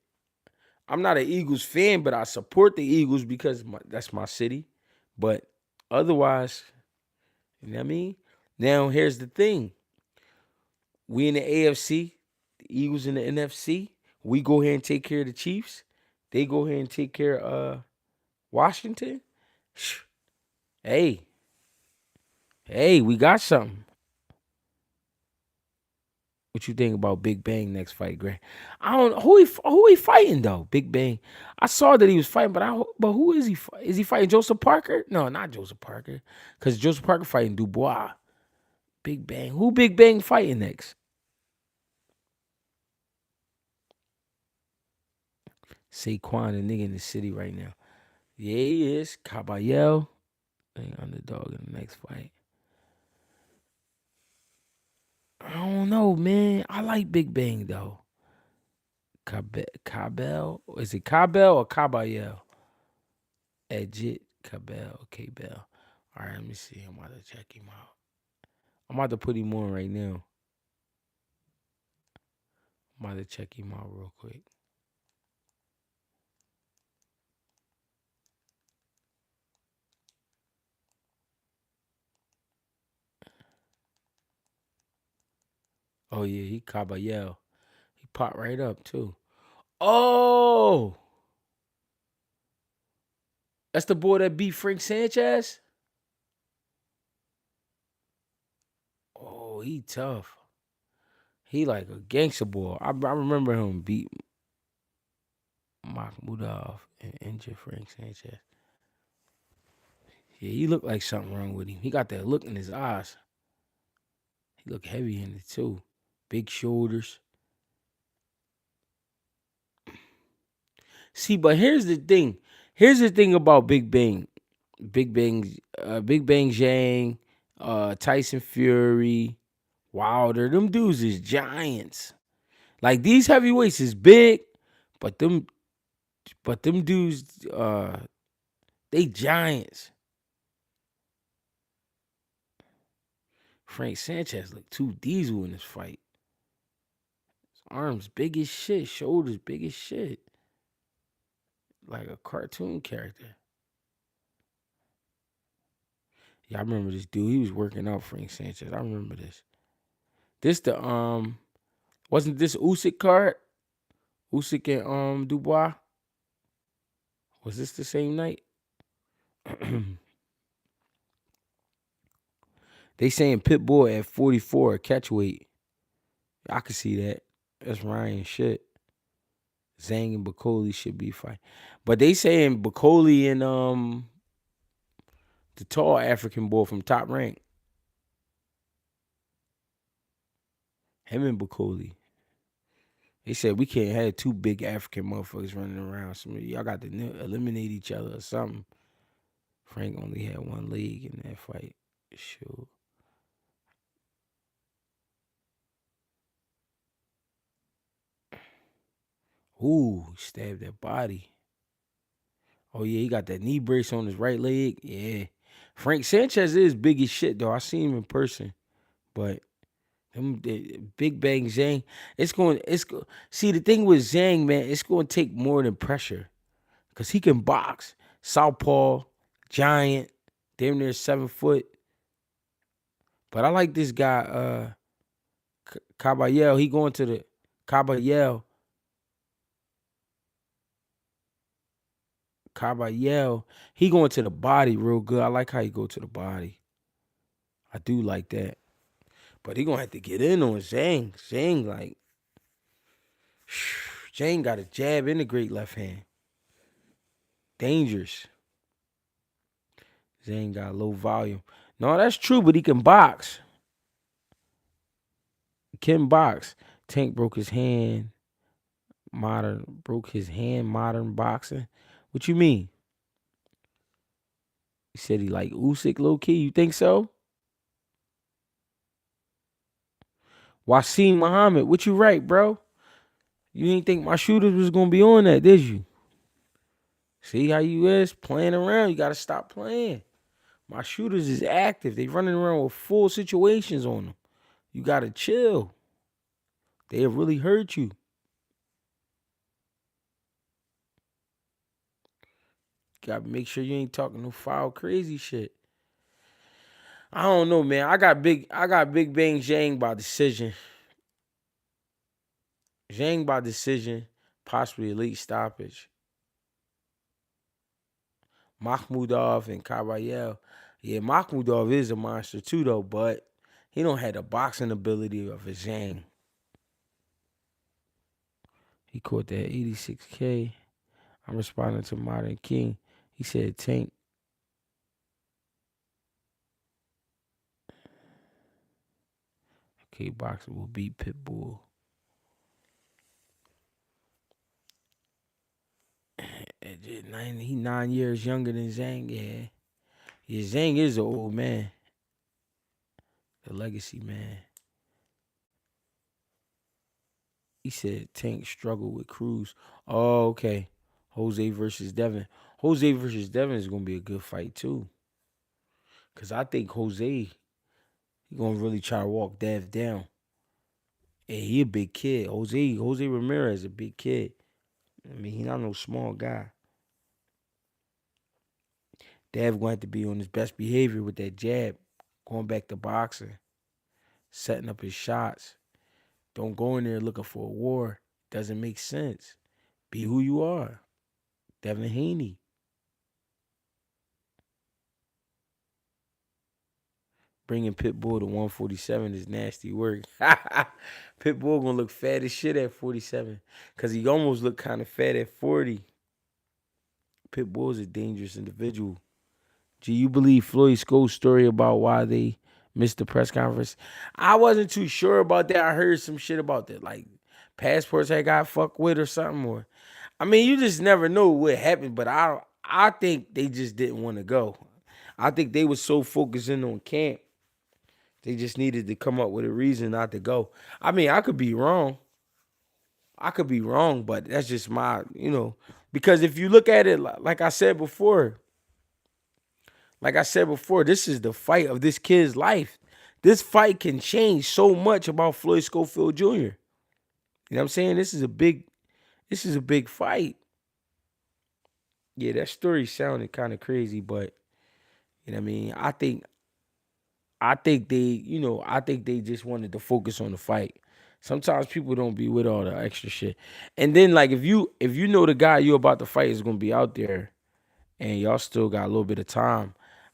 I'm not an Eagles fan, but I support the Eagles because that's my city. But otherwise, you know what I mean? Now here's the thing. We in the AFC, the Eagles in the NFC. We go ahead and take care of the Chiefs. They go ahead and take care of Washington. Hey, hey, we got something. What you think about Big Bang next fight, Greg? I don't who he fighting though. Big Bang. I saw that he was fighting, but who is he? Is he fighting Joseph Parker? No, not Joseph Parker, because Joseph Parker fighting Dubois. Big Bang. Who Big Bang fighting next? Saquon, the nigga in the city right now. Yeah, he is. Caballero. Underdog in the next fight. I don't know, man. I like Big Bang though. Cabell? Is it Cabell or Caballero? Edgit Cabell. Cabell. All right, let me see. I'm about to check him out. I'm about to put him on right now. I'm about to check him out real quick. Oh yeah, he Caballero. He popped right up too. Oh, that's the boy that beat Frank Sanchez. Oh, he tough. He like a gangster boy. I remember him beat Mahmudov and injure Frank Sanchez. Yeah, he looked like something wrong with him. He got that look in his eyes. He looked heavy in it too. Big shoulders. See, but here's the thing. Here's the thing about Big Bang. Big Bang Zhang, Tyson Fury, Wilder. Them dudes is giants. Like these heavyweights is big, but them dudes, they giants. Frank Sanchez looked too diesel in this fight. His arms big as shit, shoulders big as shit. Like a cartoon character. Yeah, I remember this dude. He was working out Frank Sanchez. I remember this. This the wasn't this Usyk card? Usyk and Dubois. Was this the same night? They saying Pitbull at 44 catch weight. I can see that. That's Ryan shit. Zhang and Bacoli should be fine. But they saying Bacoli and the tall African boy from Top Rank. Him and Bacoli. They said we can't have two big African motherfuckers running around. Some of y'all got to eliminate each other or something. Frank only had one leg in that fight. Sure. Ooh, stabbed that body. Oh yeah, he got that knee brace on his right leg. Yeah. Frank Sanchez is big as shit though. I seen him in person. But Big Bang Zhang. See, the thing with Zhang, man, it's going to take more than pressure because he can box. Southpaw, giant, damn near 7 foot. But I like this guy, Caballero. He going to the Caballero. Caballero. He going to the body real good. I like how he go to the body. I do like that. But he gonna have to get in on Zhang. Zhang, like, Zhang got a jab and a great left hand. Dangerous. Zhang got low volume. No, that's true, but he can box. He can box. Tank broke his hand. Modern boxing. What you mean? He said he like Usyk low key. You think so? Wasim Muhammad. What you right, bro? You didn't think my shooters was gonna be on that, did you? See how you is playing around. You gotta stop playing. My shooters is active. They running around with full situations on them. You gotta chill. They'll really hurt you. Gotta make sure you ain't talking no foul crazy shit. I don't know, man. I got Big Bang Zhang by decision. Zhang by decision, possibly a late stoppage. Makhmudov and Caballero. Yeah, Makhmudov is a monster too, though, but he don't have the boxing ability of a Zhang. He caught that 86K. I'm responding to Modern King. He said Tank. Okay, boxer will beat Pitbull. He 9 years younger than Zhang. Yeah. Yeah, Zhang is an old man. The legacy man. He said Tank struggled with Cruz. Oh, okay. Jose versus Devin. Jose versus Devin is gonna be a good fight too. Cause I think Jose, he gonna really try to walk Dev down. And he a big kid. Jose Ramirez a big kid. I mean, he not no small guy. Dev going to have to be on his best behavior with that jab, going back to boxing, setting up his shots. Don't go in there looking for a war. Doesn't make sense. Be who you are. Devin Haney. Bringing Pitbull to 147 is nasty work. Pitbull gonna look fat as shit at 47. Cause he almost looked kind of fat at 40. Pitbull is a dangerous individual. Do you believe Floyd Scholes' story about why they missed the press conference? I wasn't too sure about that. I heard some shit about that. Like passports had got fucked with or something. Or I mean, you just never know what happened, but I think they just didn't want to go. I think they was so focused in on camp. They just needed to come up with a reason not to go. I mean, I could be wrong. But that's just because if you look at it, like I said before, this is the fight of this kid's life. This fight can change so much about Floyd Schofield Jr. You know what I'm saying? This is a big fight. Yeah, that story sounded kind of crazy, but you know what I mean? I think they just wanted to focus on the fight. Sometimes people don't be with all the extra shit. And then like if you know the guy you about to fight is gonna be out there and y'all still got a little bit of time,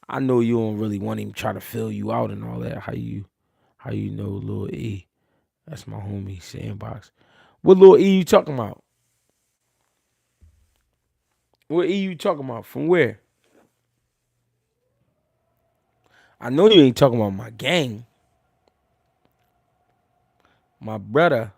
I know you don't really want him try to fill you out and all that. How you know Lil E? That's my homie Sandbox. What Lil E you talking about? What E you talking about? From where? I know you ain't talking about my gang. My brother.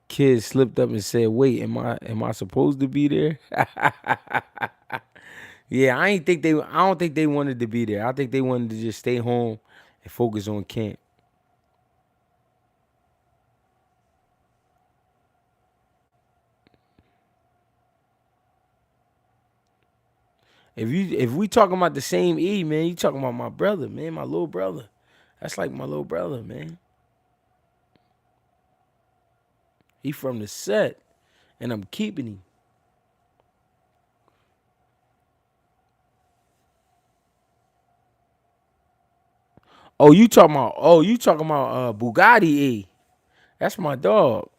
Kid slipped up and said, "Wait, am I supposed to be there?" Yeah, I don't think they wanted to be there. I think they wanted to just stay home and focus on camp. If we talking about the same E, man, you talking about my brother, man, my little brother. That's like my little brother, man. He from the set, and I'm keeping him. You talking about Bugatti E. That's my dog.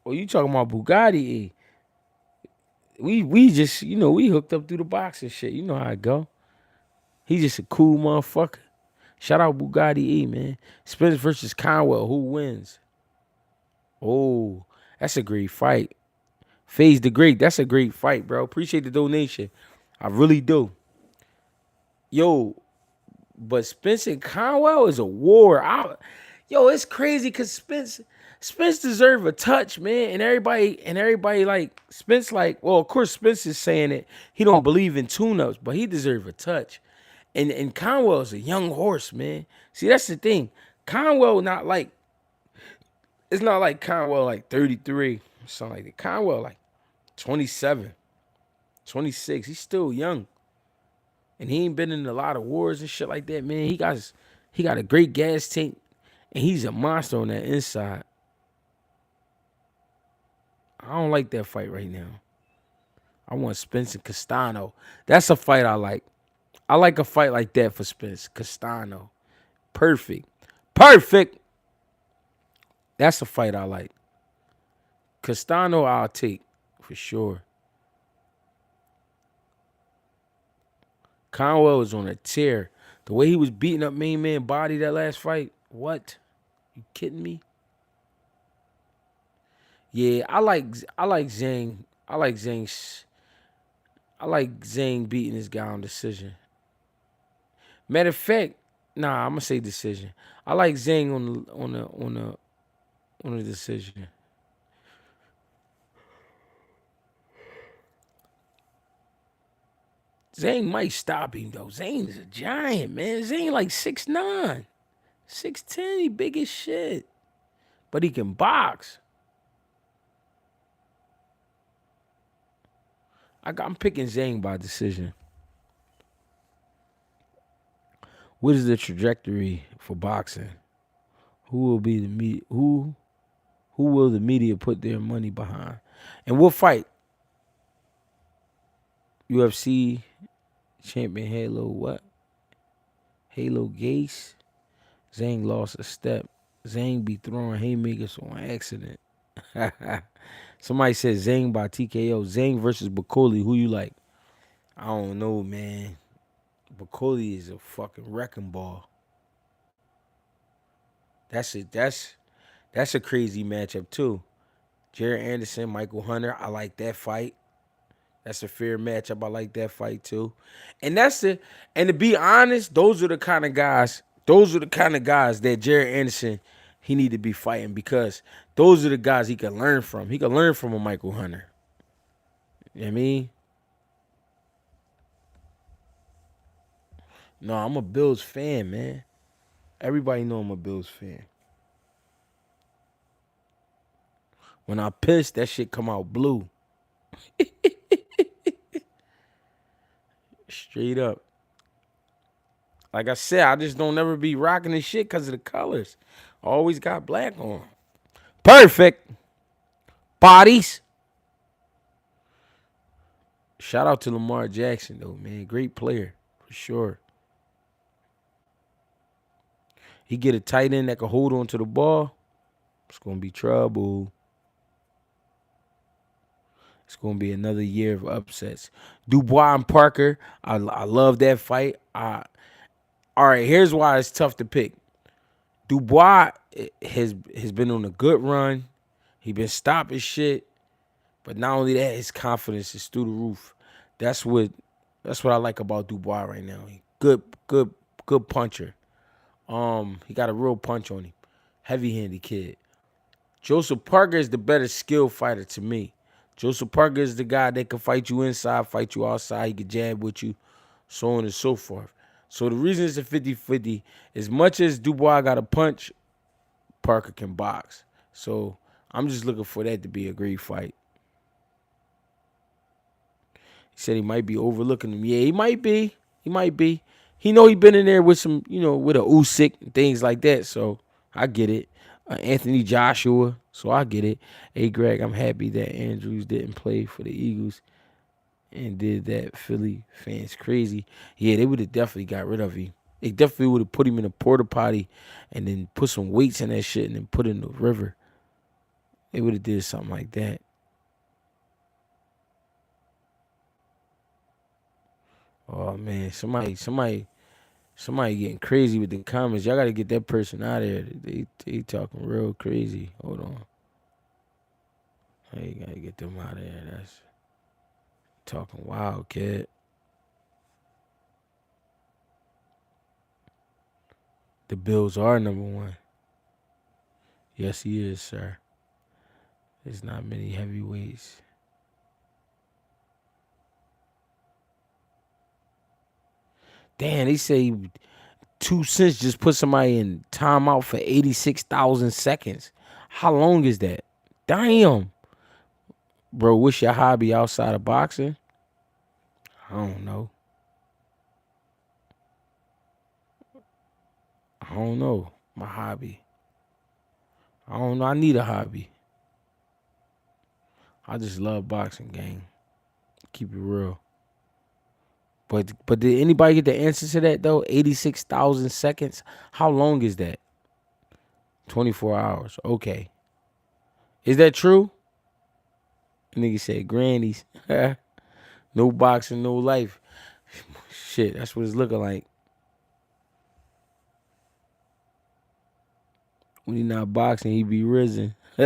Oh, you talking about Bugatti E. We just, we hooked up through the box and shit. You know how it go. He just a cool motherfucker. Shout out Bugatti E, man. Spence versus Conwell. Who wins? Oh, that's a great fight. FaZe the Great. That's a great fight, bro. Appreciate the donation. I really do. Yo, but Spence and Conwell is a war. It's crazy because Spence deserve a touch, man. And everybody like Spence, like, well, of course Spence is saying it. He don't believe in tune-ups, but he deserve a touch. And Conwell is a young horse, man. See, that's the thing. Conwell it's not like Conwell like 33 or something like that. Conwell like 27, 26. He's still young. And he ain't been in a lot of wars and shit like that, man. He got a great gas tank, and he's a monster on that inside. I don't like that fight right now. I want Spence and Castano. That's a fight I like. I like a fight like that for Spence. Castano. Perfect. Perfect. That's a fight I like. Castano I'll take for sure. Conwell was on a tear. The way he was beating up main man body that last fight. What? You kidding me? Yeah, I like Zhang. I like Zhang beating this guy on decision. Matter of fact, nah, I'm gonna say decision. I like Zhang on the decision. Zhang might stop him though. Zhang is a giant, man. Zhang like 6'9", 6'10". He big as shit, but he can box. I'm picking Zhang by decision. What is the trajectory for boxing? Who will be the who will the media put their money behind? And we'll fight. UFC champion Halo what? Halo Gase. Zhang lost a step. Zhang be throwing haymakers on accident. Somebody said Zhang by TKO. Zhang versus Bakoli. Who you like? I don't know, man. Bakoli is a fucking wrecking ball. That's it. That's a crazy matchup too. Jared Anderson, Michael Hunter. I like that fight. That's a fair matchup. I like that fight too. And and to be honest, those are the kind of guys. Those are the kind of guys that Jared Anderson he need to be fighting because those are the guys he can learn from. He can learn from a Michael Hunter. You know what I mean? No, I'm a Bills fan, man. Everybody know I'm a Bills fan. When I piss, that shit come out blue. Straight up. Like I said, I just don't ever be rocking this shit because of the colors. I always got black on. Perfect. Bodies. Shout out to Lamar Jackson, though, man. Great player, for sure. He get a tight end that can hold on to the ball. It's going to be trouble. It's going to be another year of upsets. Dubois and Parker, I love that fight. All right, here's why it's tough to pick. Dubois has been on a good run. He been stopping shit. But not only that, his confidence is through the roof. That's what I like about Dubois right now. He good puncher. He got a real punch on him. Heavy-handed kid. Joseph Parker is the better skill fighter to me. Joseph Parker is the guy that can fight you inside, fight you outside. He can jab with you, so on and so forth. So the reason it's a 50-50, as much as Dubois got a punch, Parker can box. So I'm just looking for that to be a great fight. said he might be overlooking him. Yeah, he might be. He might be. He know he been in there with some, with a Usyk and things like that. So I get it. Anthony Joshua. So I get it. Hey, Greg, I'm happy that Andrews didn't play for the Eagles and did that Philly fans crazy. Yeah, they would have definitely got rid of him. They definitely would have put him in a porta potty and then put some weights in that shit and then put it in the river. They would have did something like that. Oh man, somebody getting crazy with the comments. Y'all gotta get that person out of there. They talking real crazy. Hold on. Hey, you gotta get them out of there. That's talking wild, kid. The Bills are number one. Yes, he is, sir. There's not many heavyweights. Damn, they say 2 cents just put somebody in timeout for 86,000 seconds. How long is that? Damn. Bro, what's your hobby outside of boxing? I don't know. I don't know. My hobby. I don't know. I need a hobby. I just love boxing, gang. Keep it real. But did anybody get the answer to that though? 86,000 seconds. How long is that? 24 hours. Okay. Is that true? Nigga said grannies. No boxing, no life. Shit, that's what it's looking like. When he not boxing, he be risen. Who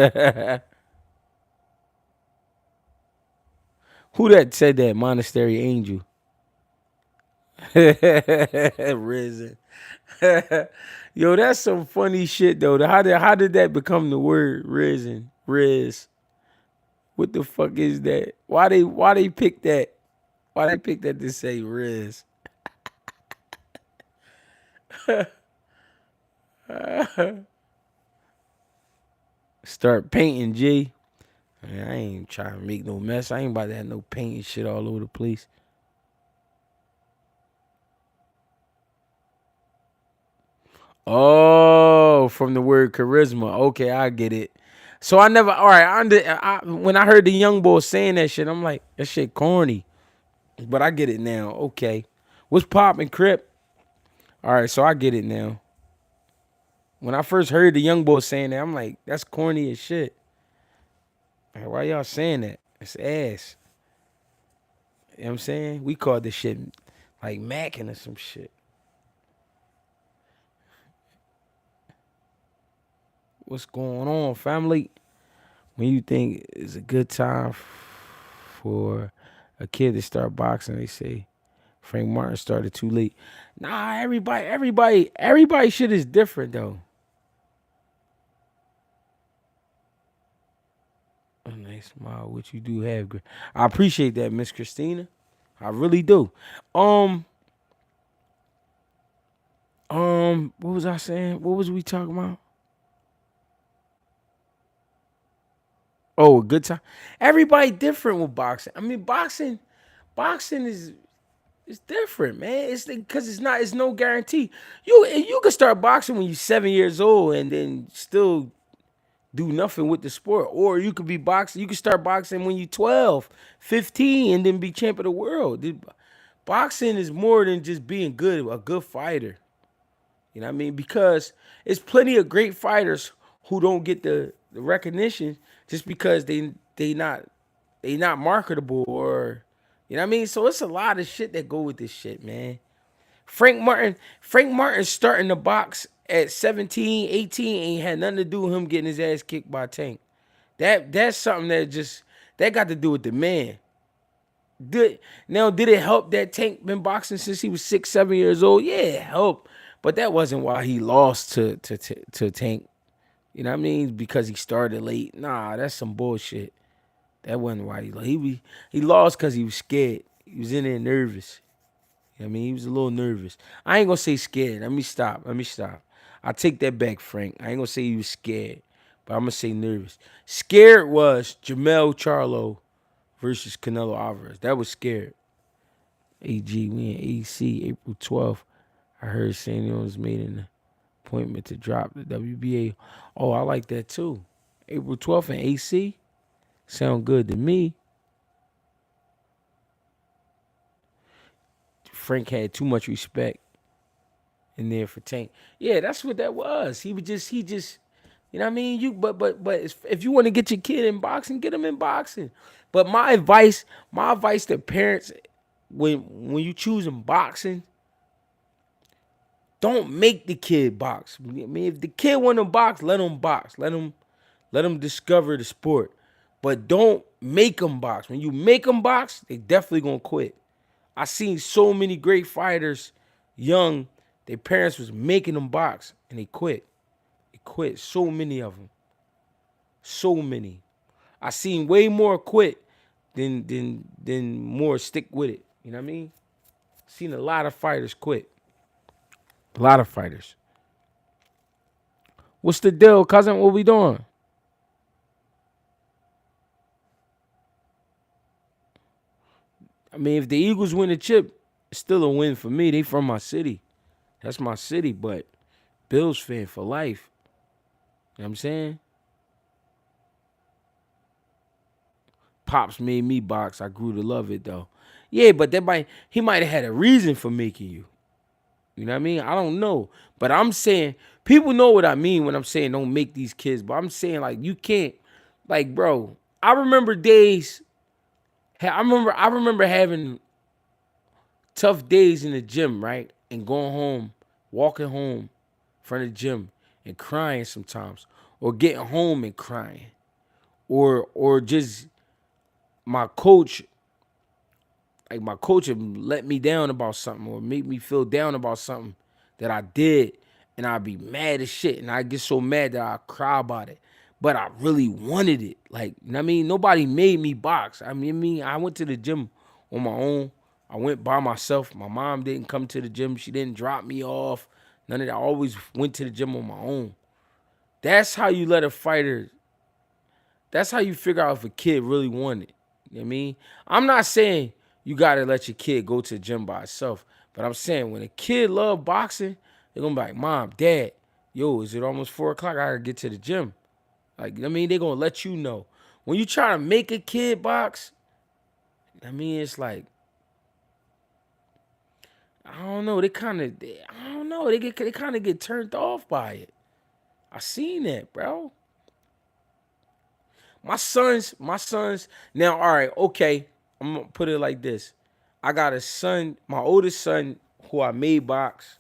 that said that? Monastery Angel. Risen. Yo, that's some funny shit though. How did that become the word risen? Riz. What the fuck is that? Why they pick that? Why they pick that to say Riz? Start painting, G. Man, I ain't trying to make no mess. I ain't about to have no painting shit all over the place. Oh, from the word charisma. Okay, I get it. So I never. All right, when I heard the young boy saying that shit, I'm like, that shit corny. But I get it now. Okay, what's poppin', Crip? All right, so I get it now. When I first heard the young boy saying that, I'm like, that's corny as shit. Like, why y'all saying that? It's ass. You know what I'm saying? We called this shit like macking or some shit. What's going on, family? When you think it's a good time for a kid to start boxing, they say Frank Martin started too late. Nah, everybody shit is different though. A nice smile, what you do have. I appreciate that, Miss Christina. I really do. Um, what was I saying? What was we talking about? Oh, a good time. Everybody different with boxing. I mean, boxing is it's different, man. It's because it's no guarantee. You can start boxing when you're 7 years old and then still do nothing with the sport. Or you could be boxing, you can start boxing when you're 12, 15, and then be champ of the world. Boxing is more than just being a good fighter. You know what I mean? Because it's plenty of great fighters who don't get the recognition just because they not marketable or you know what I mean? So it's a lot of shit that go with this shit, man. Frank Martin starting the box at 17, 18 ain't had nothing to do with him getting his ass kicked by Tank. That's something that got to do with the man. Did it help that Tank been boxing since he was 6, 7 years old? Yeah, it helped. But that wasn't why he lost to Tank. You know what I mean? Because he started late. Nah, that's some bullshit. That wasn't why he lost because he was scared. He was in there nervous. You know what I mean, he was a little nervous. I ain't gonna say scared. Let me stop. I take that back, Frank. I ain't gonna say he was scared, but I'm gonna say nervous. Scared was Jamel Charlo versus Canelo Alvarez. That was scared. AG, we in AC, April 12th. I heard Samuels made an appointment to drop the WBA. Oh, I like that too. April 12th in AC. Sound good to me. Frank had too much respect in there for Tank. Yeah, that's what that was. He just, you know what I mean? But if you want to get your kid in boxing, get him in boxing. But my advice to parents, when you choosing boxing, don't make the kid box. I mean, if the kid want to box, let him box. Let him discover the sport. But don't make them box. When you make them box, they definitely gonna quit. I seen so many great fighters, young, their parents was making them box and they quit. They quit. So many of them. So many. I seen way more quit than more stick with it. You know what I mean? Seen a lot of fighters quit. A lot of fighters. What's the deal, cousin? What we doing? I mean, if the Eagles win the chip, it's still a win for me. They from my city. That's my city, but Bills fan for life. You know what I'm saying? Pops made me box. I grew to love it though. Yeah, but he might have had a reason for making you. You know what I mean? I don't know. But I'm saying people know what I mean when I'm saying don't make these kids. But I'm saying like you can't, like, bro, I remember days. I remember having tough days in the gym, right? And going home, walking home from the gym and crying sometimes. Or getting home and crying. Or just my coach, like my coach would let me down about something or make me feel down about something that I did, and I'd be mad as shit, and I get so mad that I cry about it. But I really wanted it. Like, you know what I mean? Nobody made me box. I went to the gym on my own. I went by myself. My mom didn't come to the gym. She didn't drop me off. None of that. I always went to the gym on my own. That's how you let a fighter, that's how you figure out if a kid really want it. You know what I mean? I'm not saying you gotta let your kid go to the gym by itself, but I'm saying when a kid love boxing, they're gonna be like, Mom, Dad, yo, is it almost 4 o'clock? I gotta get to the gym. Like, I mean, they're gonna let you know. When you try to make a kid box, I mean, it's like, I don't know, I don't know, they kind of get turned off by it. I seen that, bro. My sons. Now, all right, okay. I'm gonna put it like this. I got a son, my oldest son, who I made box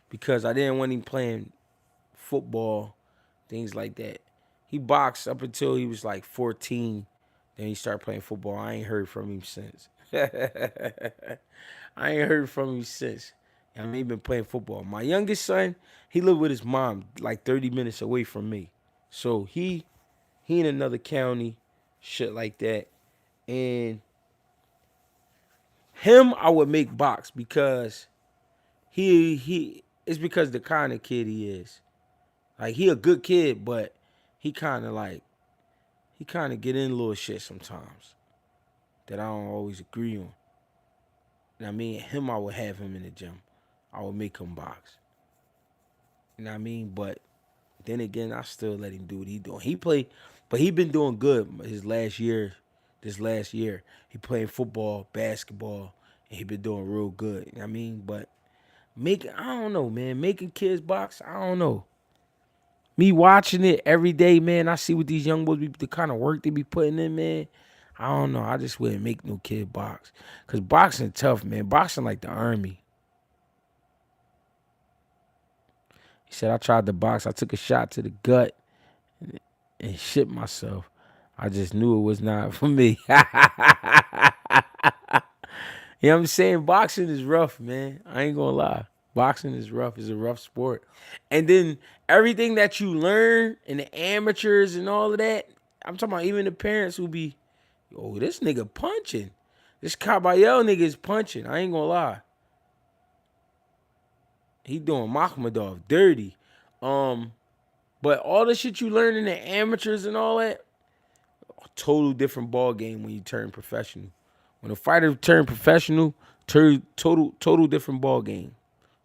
because I didn't want him playing football, things like that. He boxed up until he was like 14. Then he started playing football. I ain't heard from him since. I ain't heard from him since. I mean, he been playing football. My youngest son, he lived with his mom like 30 minutes away from me. So he in another county, shit like that. And him, I would make box because he it's because the kind of kid he is. Like, he a good kid, but he kind of like he kind of get in little shit sometimes that I don't always agree on. And I mean, him, I would have him in the gym. I would make him box. You know what I mean? But then again, I still let him do what he doing. He play, but he been doing good his last year. This last year, he playing football, basketball, and he been doing real good. You know what I mean? But I don't know, man. Making kids box, I don't know. Me watching it every day, man. I see what these young boys, the kind of work they be putting in, man. I don't know. I just wouldn't make no kid box, cause boxing tough, man. Boxing like the army. He said I tried to box. I took a shot to the gut and shit myself. I just knew it was not for me. You know what I'm saying? Boxing is rough, man. I ain't gonna lie. Boxing is rough. It's a rough sport. And then everything that you learn in the amateurs and all of that, I'm talking about even the parents who be, oh, this nigga punching. This Caballero nigga is punching. I ain't gonna lie. He doing Makhmadov dirty. But all the shit you learn in the amateurs and all that, a total different ball game when you turn professional. When a fighter turned professional, total different ball game.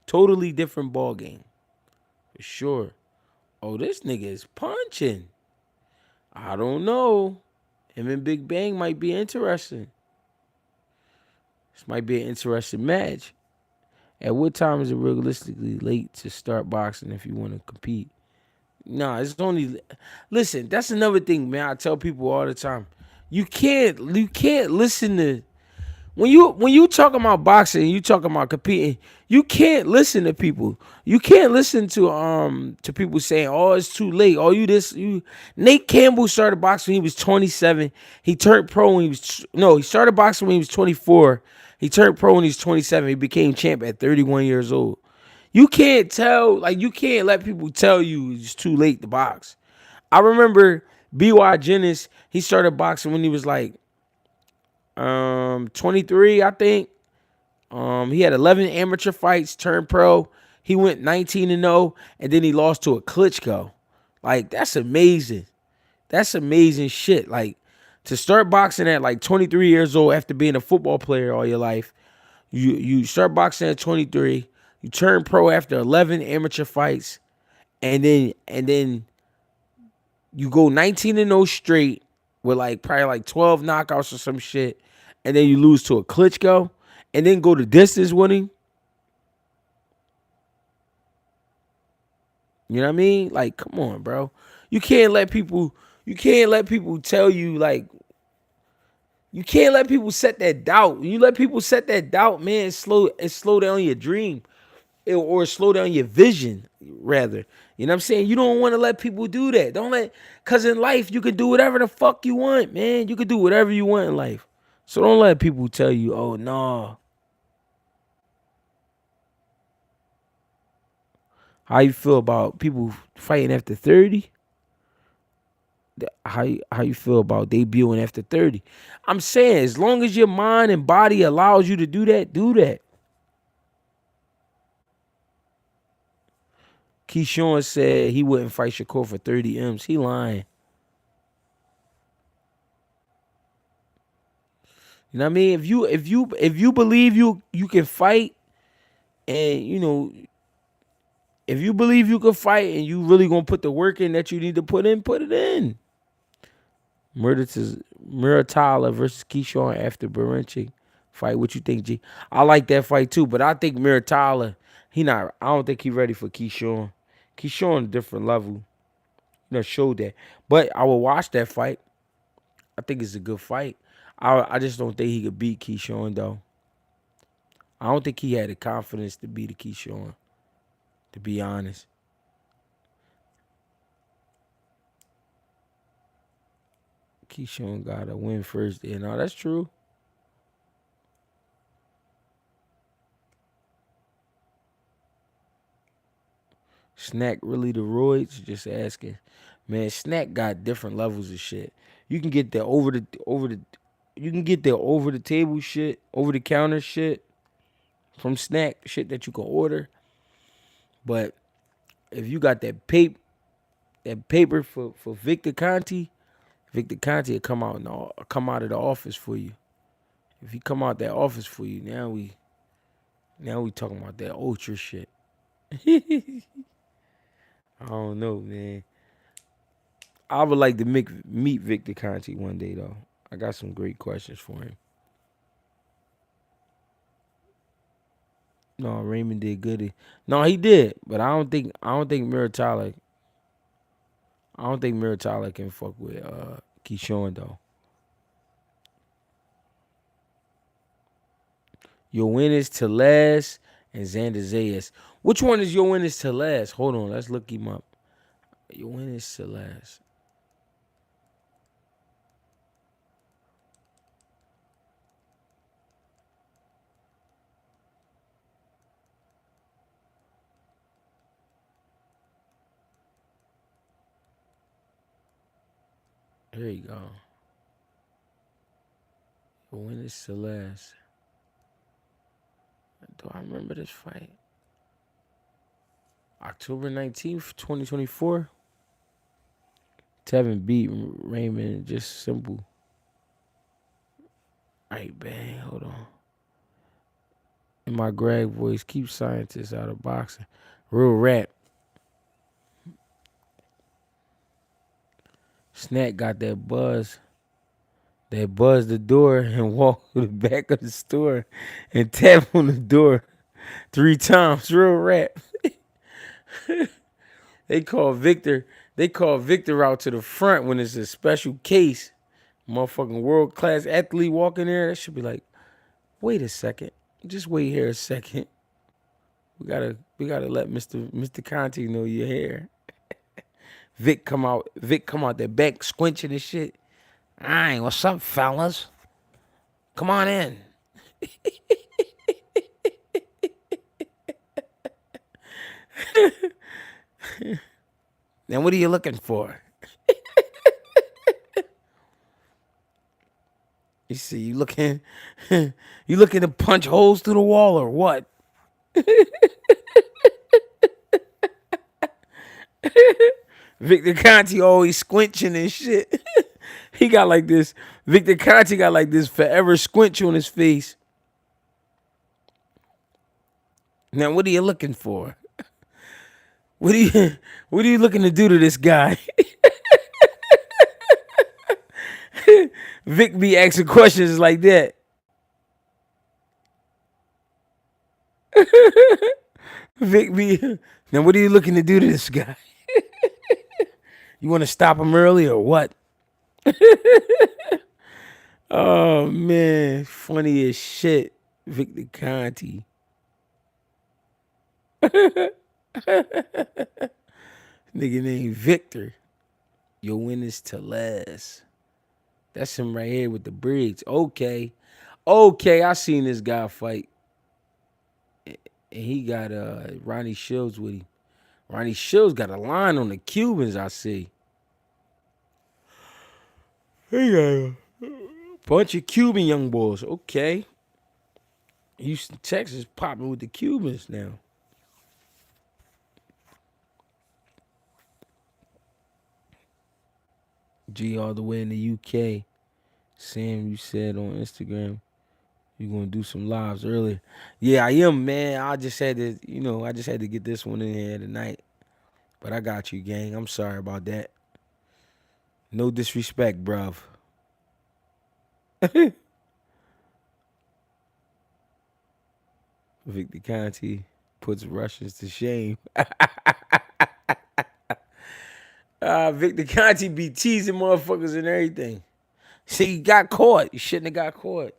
Totally different ball game. For sure. Oh, this nigga is punching. I don't know. Him and Big Bang might be interesting. This might be an interesting match. At what time is it realistically late to start boxing if you want to compete? Nah, it's only. Listen, that's another thing, man. I tell people all the time. You can't listen to when you talking about boxing, you talking about competing. You can't listen to people. You can't listen to people saying, "Oh, it's too late." Oh, you this you. Nate Campbell started boxing when he was 27. He turned pro when he was no. He started boxing when he was 24. He turned pro when he was 27. He became champ at 31 years old. You can't tell, like you can't let people tell you it's too late to box. I remember B.Y. Jennings. He started boxing when he was like 23, I think. He had 11 amateur fights, turned pro. He went 19-0, and then he lost to a Klitschko. Like, that's amazing. That's amazing shit. Like, to start boxing at like 23 years old after being a football player all your life, you start boxing at 23, you turn pro after 11 amateur fights, and then you go 19-0 straight with like probably like 12 knockouts or some shit, and then you lose to a Klitschko, and then go to distance winning. You know what I mean? Like, come on, bro. You can't let people. You can't let people tell you like. You can't let people set that doubt. When you let people set that doubt, man, slow down your dream, or slow down your vision, rather. You know what I'm saying? You don't want to let people do that. Don't let, cause in life you can do whatever the fuck you want, man. You can do whatever you want in life. So don't let people tell you, oh no. How you feel about people fighting after 30? How you feel about debuting after 30? I'm saying as long as your mind and body allows you to do that, do that. Keyshawn said he wouldn't fight Shakur for 30 M's. He lying. You know what I mean? If you believe you can fight, and if you believe you can fight and you really gonna put the work in that you need to put in, put it in. Muratala versus Keyshawn after Berenche fight. What you think, G? I like that fight too, but I think Muratala, he not. I don't think he ready for Keyshawn. Keyshawn a different level. Showed that. But I will watch that fight. I think it's a good fight. I just don't think he could beat Keyshawn though. I don't think he had the confidence to beat a Keyshawn. To be honest, Keyshawn got to win first. Yeah, no, that's true. Snack really the roids? Just asking. Man, Snack got different levels of shit. You can get the you can get the over the table shit, over the counter shit from Snack, shit that you can order. But if you got that paper for Victor Conti will come out of the office for you. If he come out that office for you, now we talking about that ultra shit. I don't know, man. I would like to meet Victor Conti one day though. I got some great questions for him. No, Raymond did good. No, he did, but I don't think Muratala can fuck with Keyshawn though. Your win is to last and Xander Zayas. Which one is your win is to last? Hold on, let's look him up. Your win is to last. There you go. Your win is to last. Do I remember this fight? October 19th, 2024. Tevin beat Raymond, just simple. right, bang. Hold on. In my Greg voice, keep scientists out of boxing. Real rap. Snack got that buzz. That buzzed the door and walked to the back of the store and tap on the door 3 times. Real rap. They call Victor. They call Victor out to the front when it's a special case. Motherfucking world class athlete walking there. That should be like, wait a second. Just wait here a second. We gotta let Mr. Conti know you're here. Vic come out that back squinching and shit. Aye, what's up, fellas? Come on in. Now what are you looking for? You see, you looking to punch holes through the wall or what? Victor Conti always squinching and shit. He got like this. Victor Conti got like this forever squinch on his face. Now, what are you looking for? What are you looking to do to this guy? Vic be asking questions like that. Vic be, now what are you looking to do to this guy? You want to stop him early or what? Oh man, funny as shit, Victor Conti. Nigga named Victor. Your win is to last. That's him right here with the braids. Okay, I seen this guy fight, and he got Ronnie Shields with him. Ronnie Shields got a line on the Cubans. I see. He got a bunch of Cuban young boys. Okay, Houston, Texas, popping with the Cubans now. G all the way in the UK. Sam, you said on Instagram you're gonna do some lives earlier. Yeah, I am, man. I just had to, get this one in here tonight. But I got you, gang. I'm sorry about that. No disrespect, bruv. Victor Conti puts Russians to shame. Victor Conti be teasing motherfuckers and everything. See, he got caught. He shouldn't have got caught.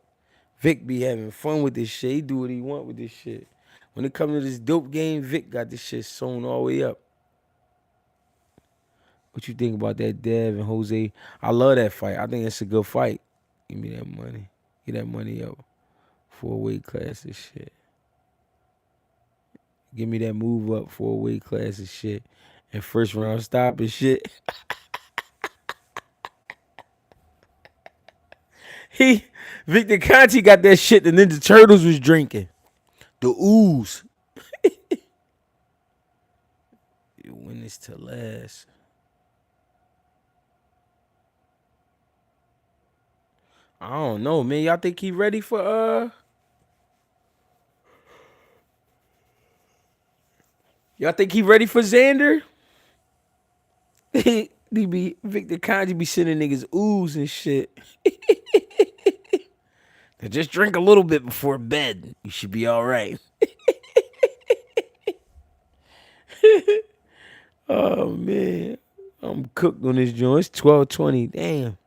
Vic be having fun with this shit. He do what he want with this shit. When it comes to this dope game, Vic got this shit sewn all the way up. What you think about that Dev and Jose? I love that fight. I think it's a good fight. Give me that money. Get that money up. 4-weight class and shit. Give me that move up 4-weight class and shit. And first round stop and shit. Victor Conti got that shit the Ninja Turtles was drinking. The ooze. You win this to last. I don't know, man. Y'all think he ready for Y'all think he ready for Xander? Victor Conti be sending niggas ooze and shit. Just drink a little bit before bed. You should be all right. Oh man, I'm cooked on this joint. It's 12:20. Damn.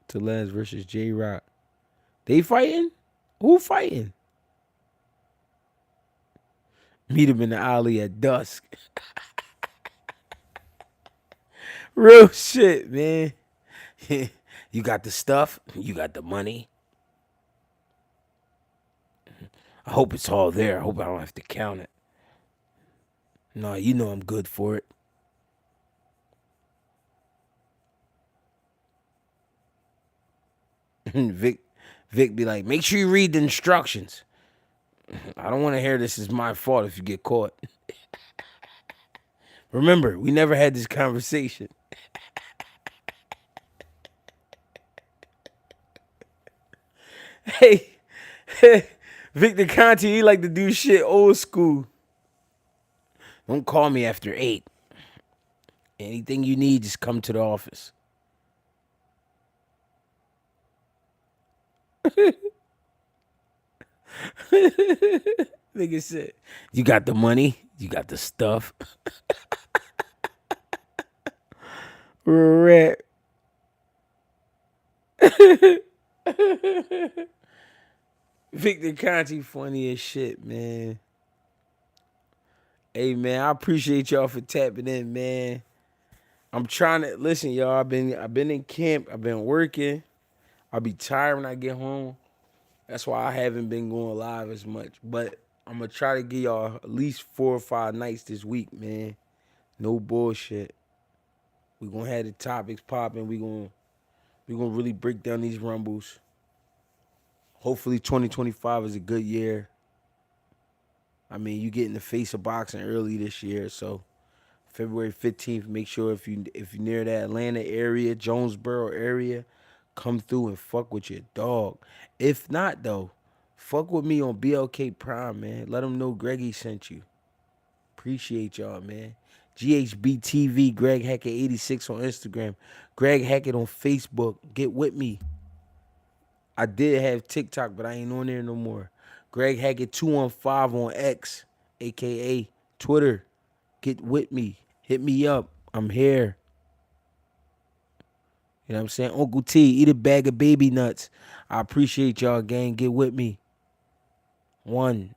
Tellez versus J Rock. They fighting? Who fighting? Meet him in the alley at dusk. Real shit, man. You got the stuff. You got the money. I hope it's all there. I hope I don't have to count it. No, you know I'm good for it. Vic be like, make sure you read the instructions. I don't want to hear this is my fault if you get caught. Remember, we never had this conversation. Hey, Victor Conti, he like to do shit old school. Don't call me after 8. Anything you need, just come to the office. Nigga said, you got the money, you got the stuff. Rat. Victor Conti funny as shit, man. Hey man, I appreciate y'all for tapping in, man. I'm trying to listen, y'all. I've been in camp. I've been working. I'll be tired when I get home. That's why I haven't been going live as much. But I'm gonna try to give y'all at least 4 or 5 nights this week, man. No bullshit. We gonna have the topics popping. We gonna really break down these rumbles. Hopefully 2025 is a good year. I mean, you get in the face of boxing early this year, so February 15th, make sure if you're near that Atlanta area, Jonesboro area, come through and fuck with your dog. If not though, fuck with me on BLK Prime, man. Let them know Greggy sent you. Appreciate y'all, man. GHB TV, Greg Hackett 86 on Instagram, Greg Hackett on Facebook. Get with me. I did have TikTok, but I ain't on there no more. Greg Hackett 215 on X, aka Twitter. Get with me. Hit me up. I'm here. You know what I'm saying? Uncle T, eat a bag of baby nuts. I appreciate y'all, gang. Get with me. One.